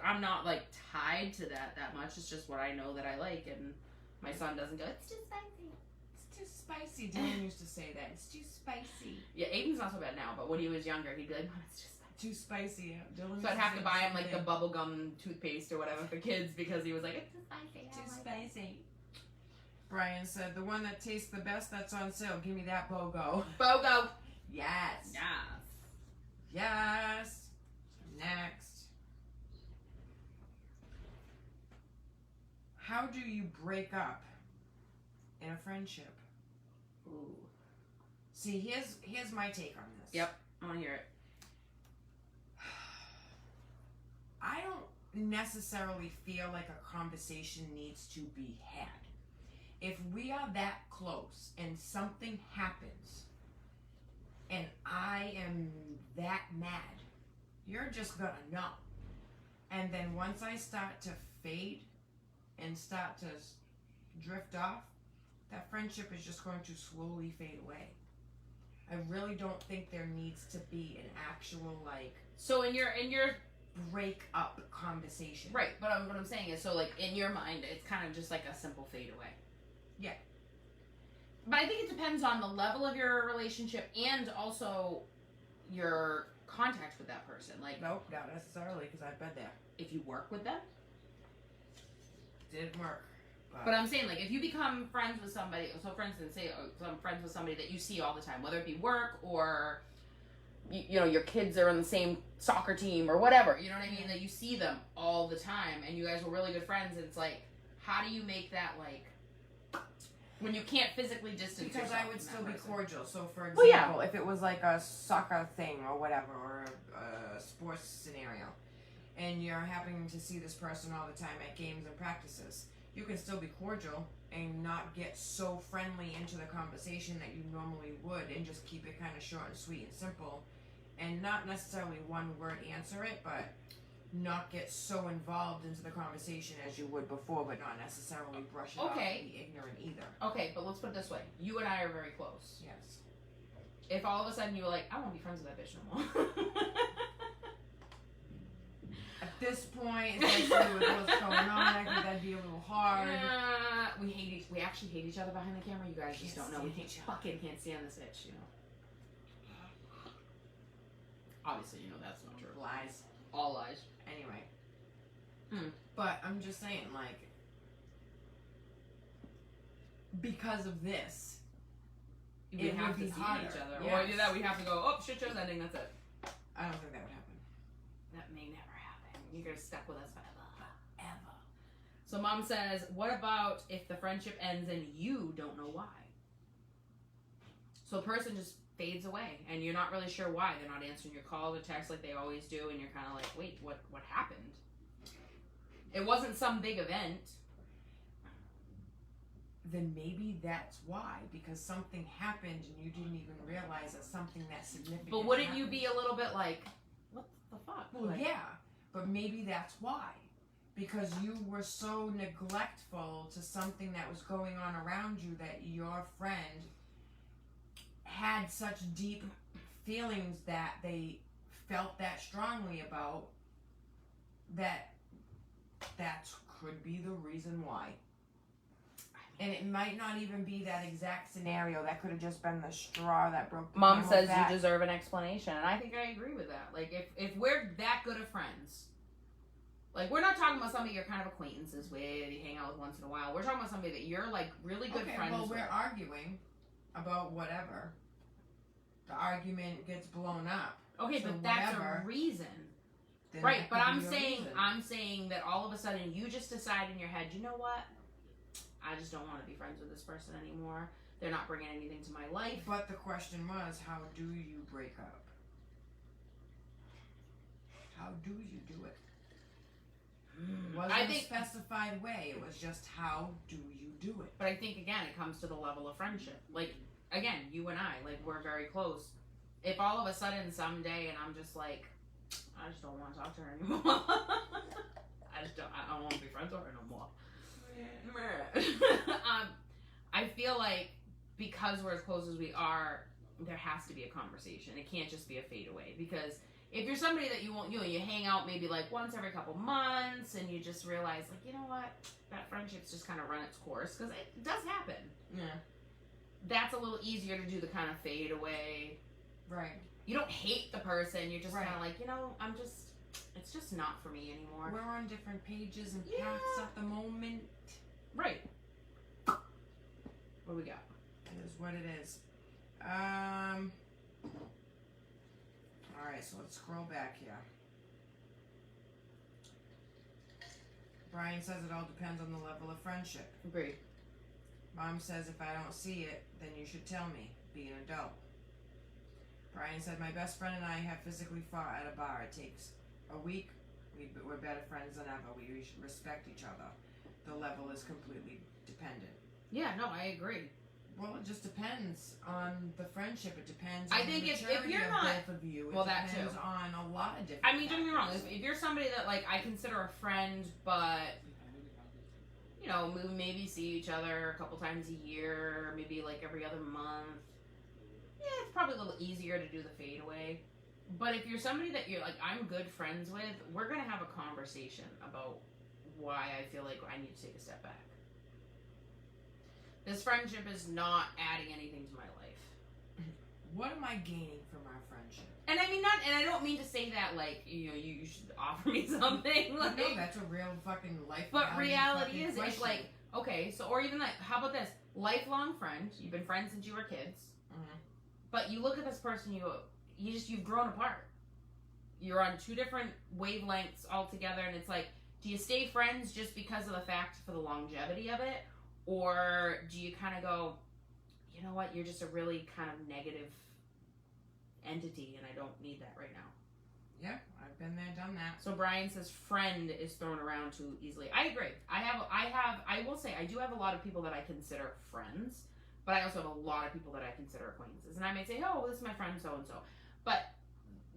I'm not like tied to that much. It's just what I know that I like, and my son doesn't go. It's too spicy. It's too spicy. Dylan used to say that. It's too spicy. Yeah, Aiden's not so bad now, but when he was younger, he'd be like, Mom, it's too spicy. Too spicy. Dylan So I'd used have say to buy him the like same the bubblegum toothpaste or whatever for kids because he was like, it's too spicy. thing. Too spicy. Brian said, the one that tastes the best that's on sale. Give me that BOGO. BOGO. Yes. Yes. Yes. Next. How do you break up in a friendship? Ooh. See, here's my take on this. Yep. I want to hear it. I don't necessarily feel like a conversation needs to be had. If we are that close and something happens and I am that mad, you're just gonna know. And then once I start to fade and start to drift off, that friendship is just going to slowly fade away. I really don't think there needs to be an actual like So in your break up conversation. right, but what I'm saying is, so like in your mind, it's kind of just like a simple fade away. Yeah. But I think it depends on the level of your relationship and also your contact with that person. Like, Nope, not necessarily, because I've been there. if you work with them. Didn't work. But I'm saying, like, if you become friends with somebody, so for instance, say I'm friends with somebody that you see all the time, whether it be work or, you know, your kids are on the same soccer team or whatever, you know what I mean? That you see them all the time and you guys were really good friends, and it's like, how do you make that, like, when you can't physically distance because yourself I would from that still be person? cordial. So, for Well, example, yeah. if it was like a soccer thing or whatever, or a sports scenario, and you're happening to see this person all the time at games and practices, you can still be cordial and not get so friendly into the conversation that you normally would, and just keep it kind of short and sweet and simple, and not necessarily one word answer it, but not get so involved into the conversation as you would before, but not necessarily brush it off Okay. and be ignorant either. Okay, but let's put it this way. You and I are very close. Yes. If all of a sudden you were like, I won't be friends with that bitch no more. At this point, especially with what's going on, I think that'd be a little hard. We actually hate each other behind the camera. You guys just Can't don't know. We stand can't each other. fucking can't stand this bitch, you know. Obviously, you know that's not true. Lies. All lies. Anyway. Hmm. But I'm just saying, like, because of this, We it have would to be see harder. each other. Yes. Or either that we have to go, oh, shit show's ending, that's it. I don't think that would happen. That may never happen. You're stuck with us forever. Ever. So mom says, what about if the friendship ends and you don't know why? So a person just fades away and you're not really sure why. They're not answering your calls or texts like they always do, and you're kind of like, wait, what happened? It wasn't some big event. Then maybe that's why, because something happened and you didn't even realize that something that significant But wouldn't you happened. be a little bit like, what the fuck? Well, Like, yeah, but maybe that's why. Because you were so neglectful to something that was going on around you that your friend had such deep feelings that they felt that strongly about, that could be the reason why. And it might not even be that exact scenario. That could have just been the straw that broke the Mom camel's says back. you deserve an explanation, and I think I agree with that. Like, if we're that good of friends, like, we're not talking about somebody you're kind of acquaintances with, you hang out with once in a while. We're talking about somebody that you're, like, really good friends well, with. we're arguing about whatever. The argument gets blown up. Okay, so but that's whatever, a reason. then Right, that but could be a reason. I'm saying that all of a sudden you just decide in your head, you know what? I just don't want to be friends with this person anymore. They're not bringing anything to my life. But the question was, how do you break up? How do you do it? It wasn't a specified way. It was just, how do you do it? But I think, again, it comes to the level of friendship. Like, again, you and I, like, we're very close. If all of a sudden someday and I'm just like, I just don't want to talk to her anymore. I don't want to be friends with her no more. I feel like because we're as close as we are, there has to be a conversation. It can't just be a fade away, because if you're somebody that you hang out maybe like once every couple months and you just realize, like, you know what, that friendship's just kind of run its course, because it does happen. Yeah. That's a little easier to do, the kind of fade away. Right. You don't hate the person, you're just Right. kind of like, it's just not for me anymore. We're on different pages and paths at the moment. Right. What do we got? It is what it is. Alright, so let's scroll back here. Brian says it all depends on the level of friendship. Agreed. Mom says if I don't see it, then you should tell me. Be an adult. Brian said, my best friend and I have physically fought at a bar. It takes a week. We're better friends than ever. We respect each other. The level is completely dependent. Yeah, no, I agree. Well, it just depends on the friendship. It depends I on think the if maturity you're of not- both of you. It well, that depends too. on a lot of different I mean, don't get me wrong. factors. If you're somebody that, like, I consider a friend, but, we maybe see each other a couple times a year, maybe, like, every other month, yeah, it's probably a little easier to do the fade away. But if you're somebody that you're, like, I'm good friends with, we're going to have a conversation about why I feel like I need to take a step back. This friendship is not adding anything to my life. What am I gaining from our friendship? And I mean, and I don't mean to say that, like, you should offer me something. Like, No, that's a real fucking life. but value reality fucking is, it's question. like, okay, so, or even like, how about this? Lifelong friend, you've been friends since you were kids, Mhm. but you look at this person, you've grown apart. You're on two different wavelengths altogether, and it's like, do you stay friends just because of the fact for the longevity of it? Or do you kind of go, you know what, you're just a really kind of negative entity, and I don't need that right now. Yeah, I've been there, done that. So Brian says friend is thrown around too easily. I agree. I will say I do have a lot of people that I consider friends, but I also have a lot of people that I consider acquaintances. And I may say, oh, this is my friend so and so, but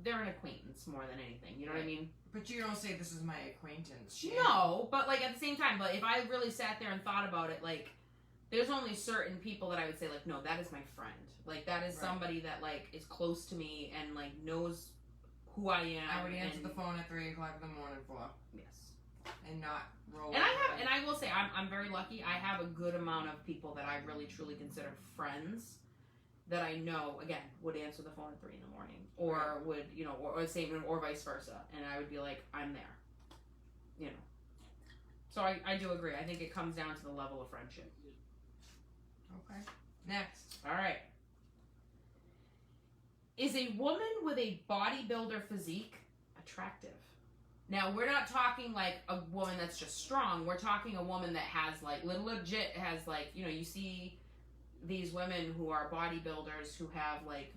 they're an acquaintance more than anything. You know what I mean? But you don't say this is my acquaintance. Shit. No, but like at the same time, but if I really sat there and thought about it, like there's only certain people that I would say, like, no, that is my friend. Like that is Right. somebody that like is close to me and like knows who I am. I would answer and- the phone at 3 o'clock in the morning for, Yes. and not roll. And over. I will say, I'm very lucky. I have a good amount of people that I really truly consider friends that I know, again, would answer the phone at 3 a.m, or would, you know, or same, or vice versa, and I would be like, I'm there, you know. So I do agree. I think it comes down to the level of friendship. Okay. Next. All right. Is a woman with a bodybuilder physique attractive? Now, we're not talking like a woman that's just strong. We're talking a woman that has like, legit has like, you know, you see these women who are bodybuilders who have like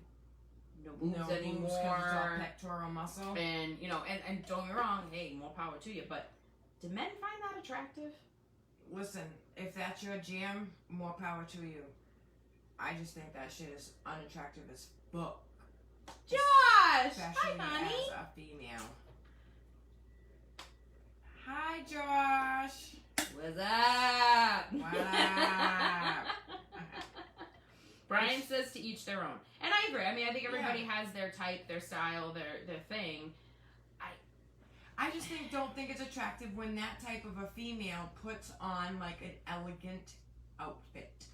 no boobs anymore. 'Cause it's all pectoral muscle. And, you know, and don't get me wrong, hey, more power to you. But do men find that attractive? Listen, if that's your jam, more power to you. I just think that shit is unattractive as fuck. Josh! Especially Hi, honey. as a female. Hi, Josh. What's up? What up? Brian says to each their own. And I agree. I mean, I think everybody has their type, their style, their thing. I just don't think it's attractive when that type of a female puts on like an elegant outfit.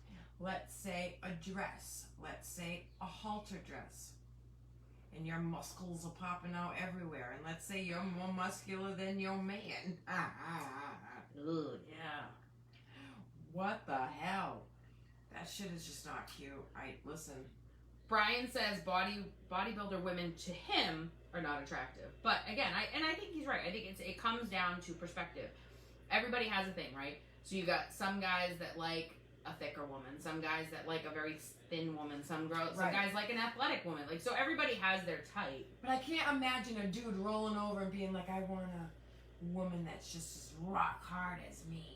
Let's say a dress. Let's say a halter dress. And your muscles are popping out everywhere. And let's say you're more muscular than your man. Ooh, yeah. What the hell? That shit is just not cute. Listen. Brian says bodybuilder women to him are not attractive. But again, I think he's right. I think it comes down to perspective. Everybody has a thing, right? So you got some guys that like a thicker woman, some guys that like a very thin woman, some guys like an athletic woman. Like, so everybody has their type. But I can't imagine a dude rolling over and being like, I want a woman that's just as rock hard as me.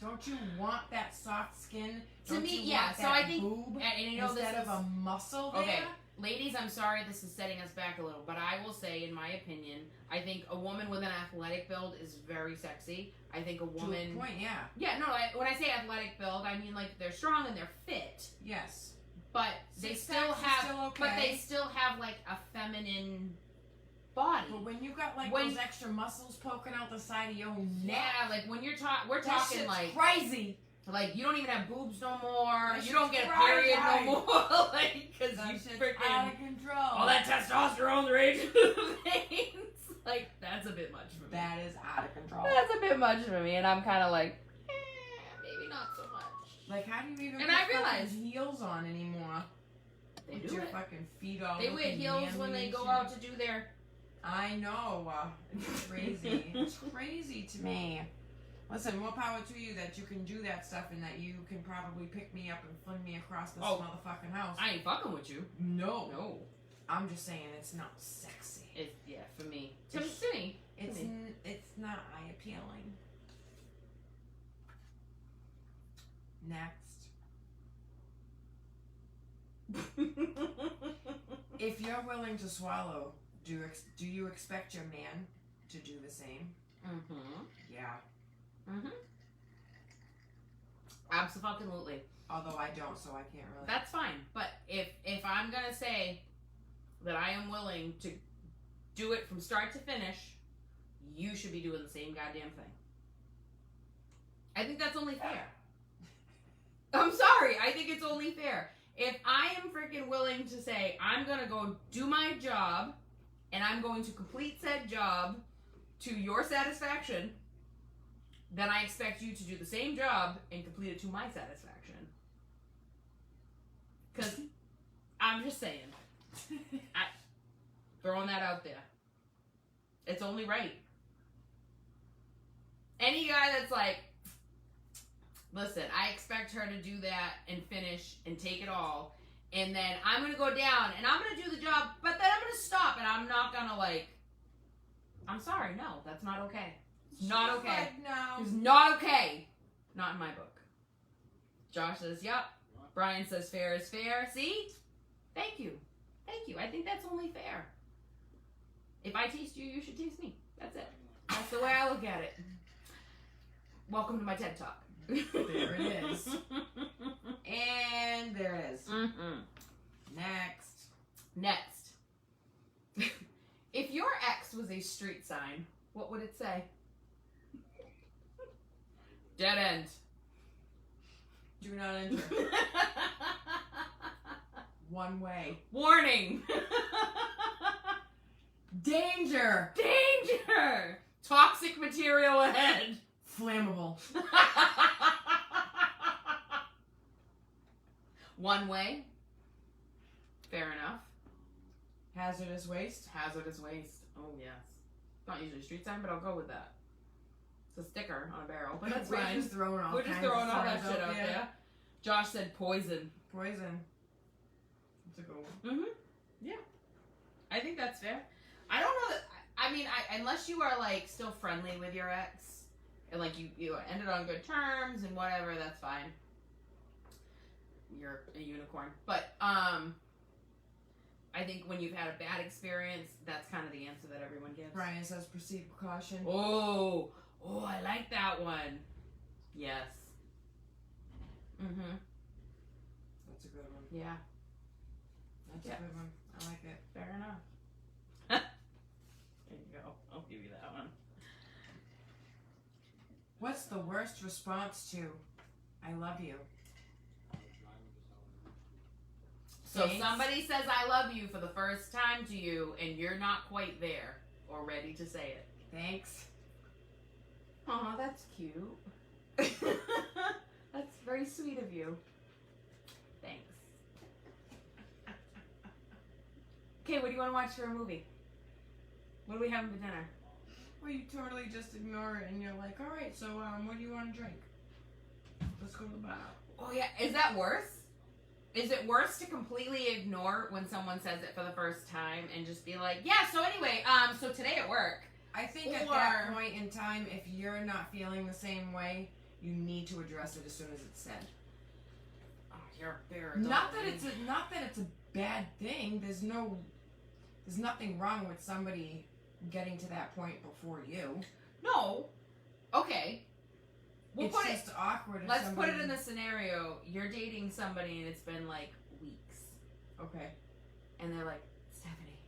Don't you want that soft skin? To Don't me, you yeah. want So that I think, boob and you know, instead this of a muscle there? okay. Ladies, I'm sorry this is setting us back a little, but I will say, in my opinion, I think a woman with an athletic build is very sexy. I think a woman... To a point, yeah. Yeah, no, when I say athletic build, I mean like they're strong and they're fit, Yes. but they Six still packs is have, still okay. but they still have like a feminine body. But when you got like When- those extra muscles poking out the side of your neck, Yeah, like when you're we're that talking shit's like crazy. Like, you don't even have boobs no more. That You don't shit's get a period crazy. no more. Like, because That you shit's freaking... out of control. all that testosterone's raging through the veins. Like, that's a bit much for me. That is out of control. That's a bit much for me, and I'm kind of like, maybe not so much. Like, how do you even And put I realize- fucking heels on anymore? They With do your it. fucking feet all They wear looking heels when manly they and go shit. out to do their... I know. It's crazy. It's crazy to me. Listen, more power to you that you can do that stuff and that you can probably pick me up and fling me across this Oh. motherfucking house. I ain't fucking with you. No. No. I'm just saying it's not sexy. It's, yeah, for me. To It's- me. It's not eye appealing. Next. If you're willing to swallow, do you expect your man to do the same? Mm-hmm. Yeah. Mm-hmm. Absolutely. Although I don't, so I can't really. That's fine. But if I'm gonna say that I am willing to do it from start to finish, you should be doing the same goddamn thing. I think that's only fair. I'm sorry. I think it's only fair. If I am freaking willing to say I'm gonna go do my job and I'm going to complete said job to your satisfaction, then I expect you to do the same job and complete it to my satisfaction. Because I'm just saying. Throwing that out there. It's only right. Any guy that's like, listen, I expect her to do that and finish and take it all, and then I'm going to go down and I'm going to do the job, but then I'm going to stop and I'm not going to like, I'm sorry, no, that's not okay. It's not okay. Like, no. It's not okay. Not in my book. Josh says, yep. Brian says, fair is fair. See? Thank you. Thank you. I think that's only fair. If I taste you, you should taste me. That's it. That's the way I look at it. Welcome to my TED Talk. There it is. And there it is. Mm-hmm. Next. Next. If your ex was a street sign, what would it say? Dead end. Do not enter. One way. Warning. Danger. Danger. Toxic material ahead. Flammable. One way. Fair enough. Hazardous waste. Hazardous waste. Oh yes. Not usually street sign, but I'll go with that. It's a sticker on a barrel, but that's We're fine. just throwing all We're just kinds throwing of all that signs shit out there. Josh said poison. Poison. It's a good one. Mm-hmm. Yeah. I think that's fair. I don't know that. I mean, unless you are like still friendly with your ex, and like you ended on good terms and whatever, that's fine. You're a unicorn, but I think when you've had a bad experience, that's kind of the answer that everyone gives. Brian says proceed with caution. Oh, I like that one. Yes. Mm-hmm. That's a good one. Yeah. That's Yeah. a good one. I like it. Fair enough. There you go. I'll give you that one. What's the worst response to I love you? So Thanks. somebody says I love you for the first time to you, and you're not quite there or ready to say it. Thanks. Aw, that's cute. That's very sweet of you. Thanks. Okay, what do you want to watch for a movie? What are we having for dinner? Well, you totally just ignore it and you're like, all right, so what do you want to drink? Let's go to the bar. Oh yeah, is that worse? Is it worse to completely ignore when someone says it for the first time and just be like, yeah, so anyway, so today at work. I think at that Or- point in time, if you're not feeling the same way, you need to address it as soon as it's said. Oh, you're a bear. Not that it's a bad thing. There's nothing wrong with somebody getting to that point before you. No. Okay. We'll It's put it. just awkward. If Let's put somebody... it in the scenario. You're dating somebody and it's been like weeks, Okay. and they're like, Stephanie,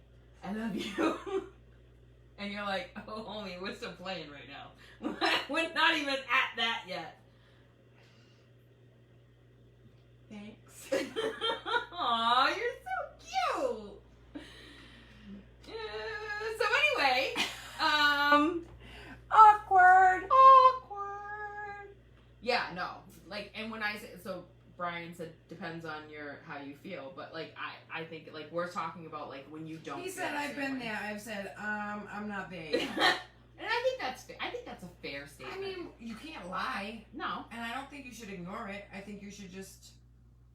I love you, and you're like, oh, homie, we're still playing right now. We're not even at that yet. Thanks. Aw, you're so cute. So anyway, Awkward. yeah, no, like, and when I say, so Brian said depends on how you feel, but like I think like we're talking about like when you don't. He feel said the I've same been way. there. I've said I'm not there yet. And I think that's fair. I think that's a fair statement. I mean, you can't lie, no, and I don't think you should ignore it. I think you should just.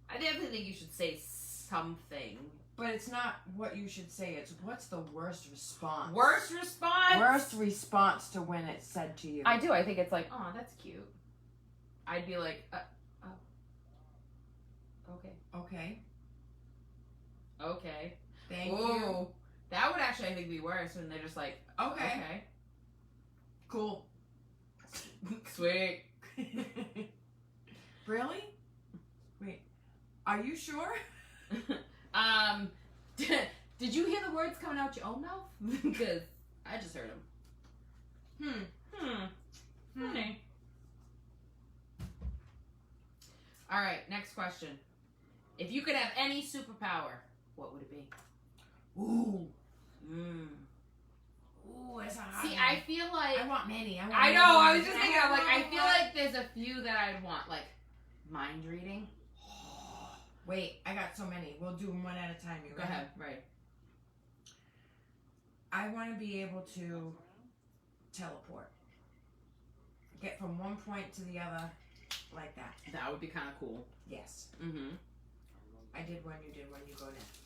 I definitely think you should say something. But it's not what you should say. It's what's the worst response. Worst response. Worst response to when it's said to you. I do. I think it's like, Oh, that's cute. I'd be like, oh, okay, Okay. okay. Thank Ooh, that would actually I think be worse when they're just like, you. Okay. okay. Cool. Sweet. Really? Wait. Are you sure? Did you hear the words coming out your own mouth? Because I just heard them. Funny. All right, next question. If you could have any superpower, what would it be? Ooh. Mm. Ooh, that's a hard See, one. I feel like I want many. I know. I was just thinking. I'm like, I feel like there's a few that I'd want, like mind reading. Wait, I got so many. We'll do them one at a time. You Go ready? ahead. Right. I want to be able to teleport. Get from one point to the other like that. That would be kind of cool. Yes. Mm-hmm. I did one, you did one, you go next.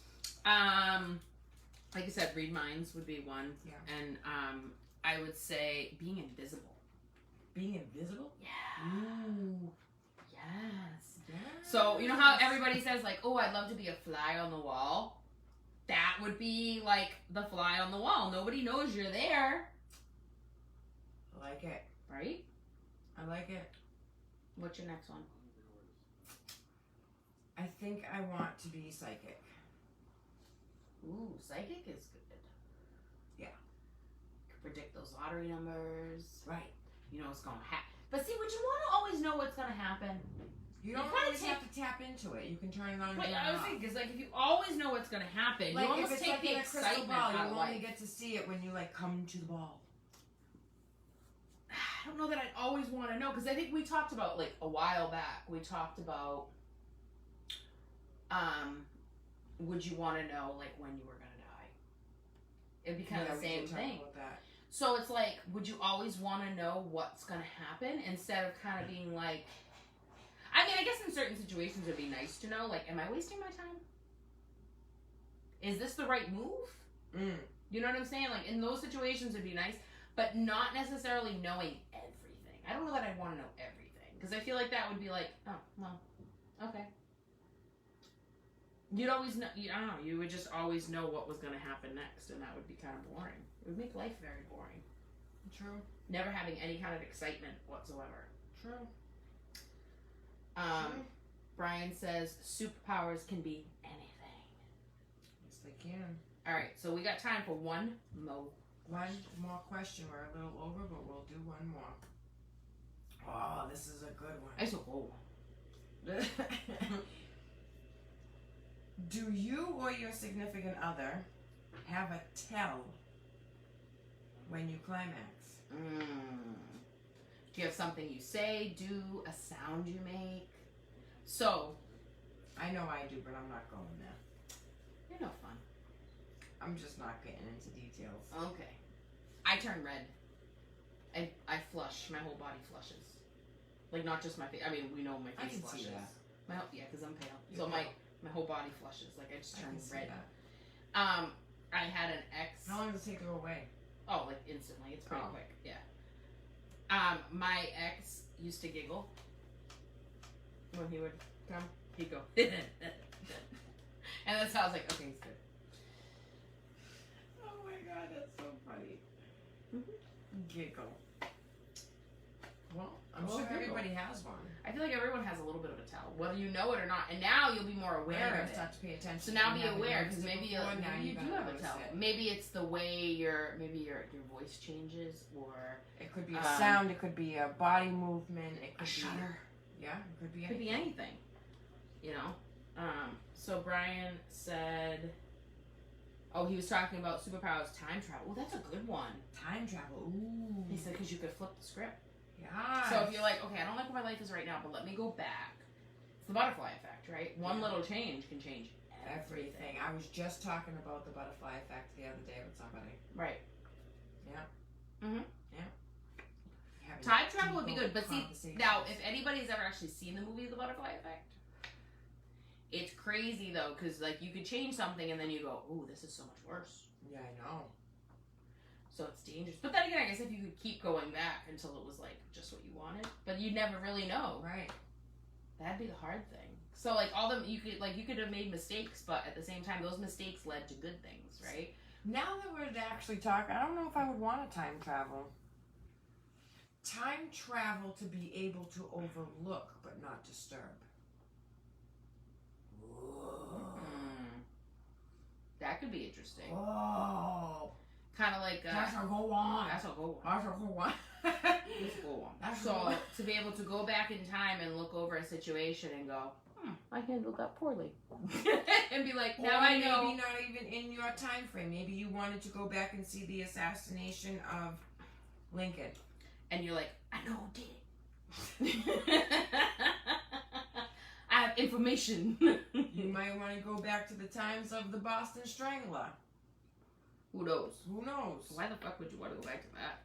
Like I said, read minds would be one. Yeah. And I would say being invisible. Being invisible? Yeah. Ooh. Yes. Yes. So you know how everybody says like, "Oh, I'd love to be a fly on the wall." That would be like the fly on the wall. Nobody knows you're there, I like it. right? I like it. What's your next one? I think I want to be psychic. Ooh, psychic is good. Yeah. Could predict those lottery numbers. Right. You know what's gonna happen. But see, would you want to always know what's gonna happen? You don't You gotta always take- have to tap into it. You can turn it on and But turn I it was off. thinking, because like if you always know what's gonna happen, Like you almost if it's take like the in a crystal excitement ball, out you of only life. get to see it when you like come to the ball. I don't know that I'd always want to know, because I think we talked about like a while back. We talked about, would you want to know like when you were gonna die? It'd be kind of the we same did talk thing. about that. So it's like, would you always want to know what's gonna happen instead of kind of being like, I mean, I guess in certain situations it'd be nice to know, like, am I wasting my time? Is this the right move? Mm. You know what I'm saying? Like in those situations it'd be nice, but not necessarily knowing everything. I don't know that I'd want to know everything, because I feel like that would be like, oh, well, okay. You'd always know, I don't know, you would just always know what was going to happen next, and that would be kind of boring. It would make life very boring. True. Never having any kind of excitement whatsoever. True. True. Brian says superpowers can be anything. Yes, they can. All right, so we got time for one more. One more question. We're a little over, but we'll do one more. Oh, this is a good one. I said, whoa. Do you or your significant other have a tell when you climax? Do you have something you say, do, a sound you make? So, I know I do, but I'm not going there. you're no fun. I'm just not getting into details. Okay. I turn red. I flush. My whole body flushes. Like, not just my face. I mean, we know my I face can see flushes. that. Yeah, because I'm pale. You're So pale. my whole body flushes. Like, I just I turn can see red. that. I had an ex. How long does it take to go away? Oh, like instantly. It's pretty Oh. quick. Yeah. My ex used to giggle when he would come. He'd go, and that's how I was like, okay, he's good. Oh my god, that's so funny. Giggle. Well, I'm Well, sure giggle. everybody has one. I feel like everyone has a little bit of a tell, whether you know it or not. And now you'll be more aware Now of you it. start to pay attention. So now You be haven't aware, noticed because it maybe before, now you do gotta have a notice tell. it. Maybe it's the way your voice changes, or It could be a Um, sound. It could be a body movement. It could a shudder. Yeah, it could be Could be anything, you know. So Brian said, oh, he was talking about superpowers, time travel. Oh, that's a good one. Time travel. Ooh. He said because you could flip the script. Yeah. So if you're like, okay, I don't like where my life is right now, but let me go back. It's the butterfly effect, right? One little change can change everything. I was just talking about the butterfly effect the other day with somebody. Right. Having Time travel would be deeper good, but see, conversations. now if anybody's ever actually seen the movie The Butterfly Effect, it's crazy though, because like you could change something and then you go, ooh, this is so much worse. Yeah, I know. So it's dangerous. But then again, I guess if you could keep going back until it was like just what you wanted, but you'd never really know. Right. That'd be the hard thing. So like all them, you could have made mistakes, but at the same time, those mistakes led to good things, right? Now that we're actually talking, I don't know if I would want to time travel. Time travel to be able to overlook but not disturb. That could be interesting. Oh. Kind of like That's a go on. that's a go on. That's a go on. That's a go on. That's a So go on. to be able to go back in time and look over a situation and go, I handled that poorly, and be like, now Or I know. maybe not even in your time frame. Maybe you wanted to go back and see the assassination of Lincoln. And you're like, I know who did it. I have information. You might want to go back to the times of the Boston Strangler. Who knows? Who knows? Why the fuck would you want to go back to that?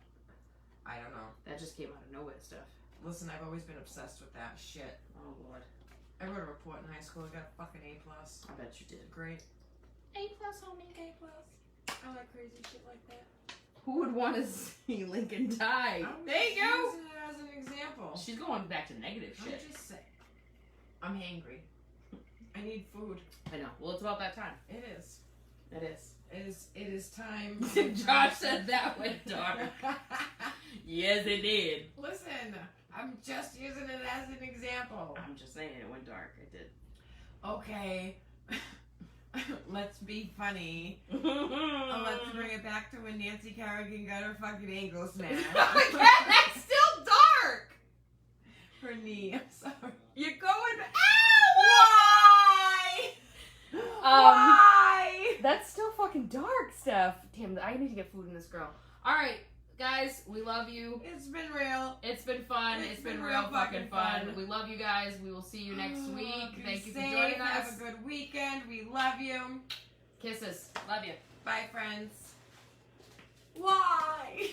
I don't know. That just came out of nowhere stuff. Listen, I've always been obsessed with that shit. Oh lord, I wrote a report in high school. I got a fucking A+. I bet you did. Great. A+, homie. A+. I like crazy shit like that. Who would want to see Lincoln die? I'm There you just go. using it as an example. She's going back to negative I'm shit. just saying. I'm hangry. I need food. I know. Well, it's about that time. It is. It is. It is time. Josh said that went dark. Yes, it did. Listen, I'm just using it as an example. I'm just saying it went dark. It did. Okay. Let's be funny. Let's bring it back to when Nancy Kerrigan got her fucking ankle smashed. Oh my god, that's still dark. Her knee. I'm sorry. You're going. Why? Why? That's still fucking dark, Steph. Damn, I need to get food in this girl. All right, guys, we love you. It's been real. It's been fun. It's been real fucking fun. We love you guys. We will see you next week. Be Thank you for safe. joining us. Have a good weekend. We love you. Kisses. Love you. Bye, friends. Why?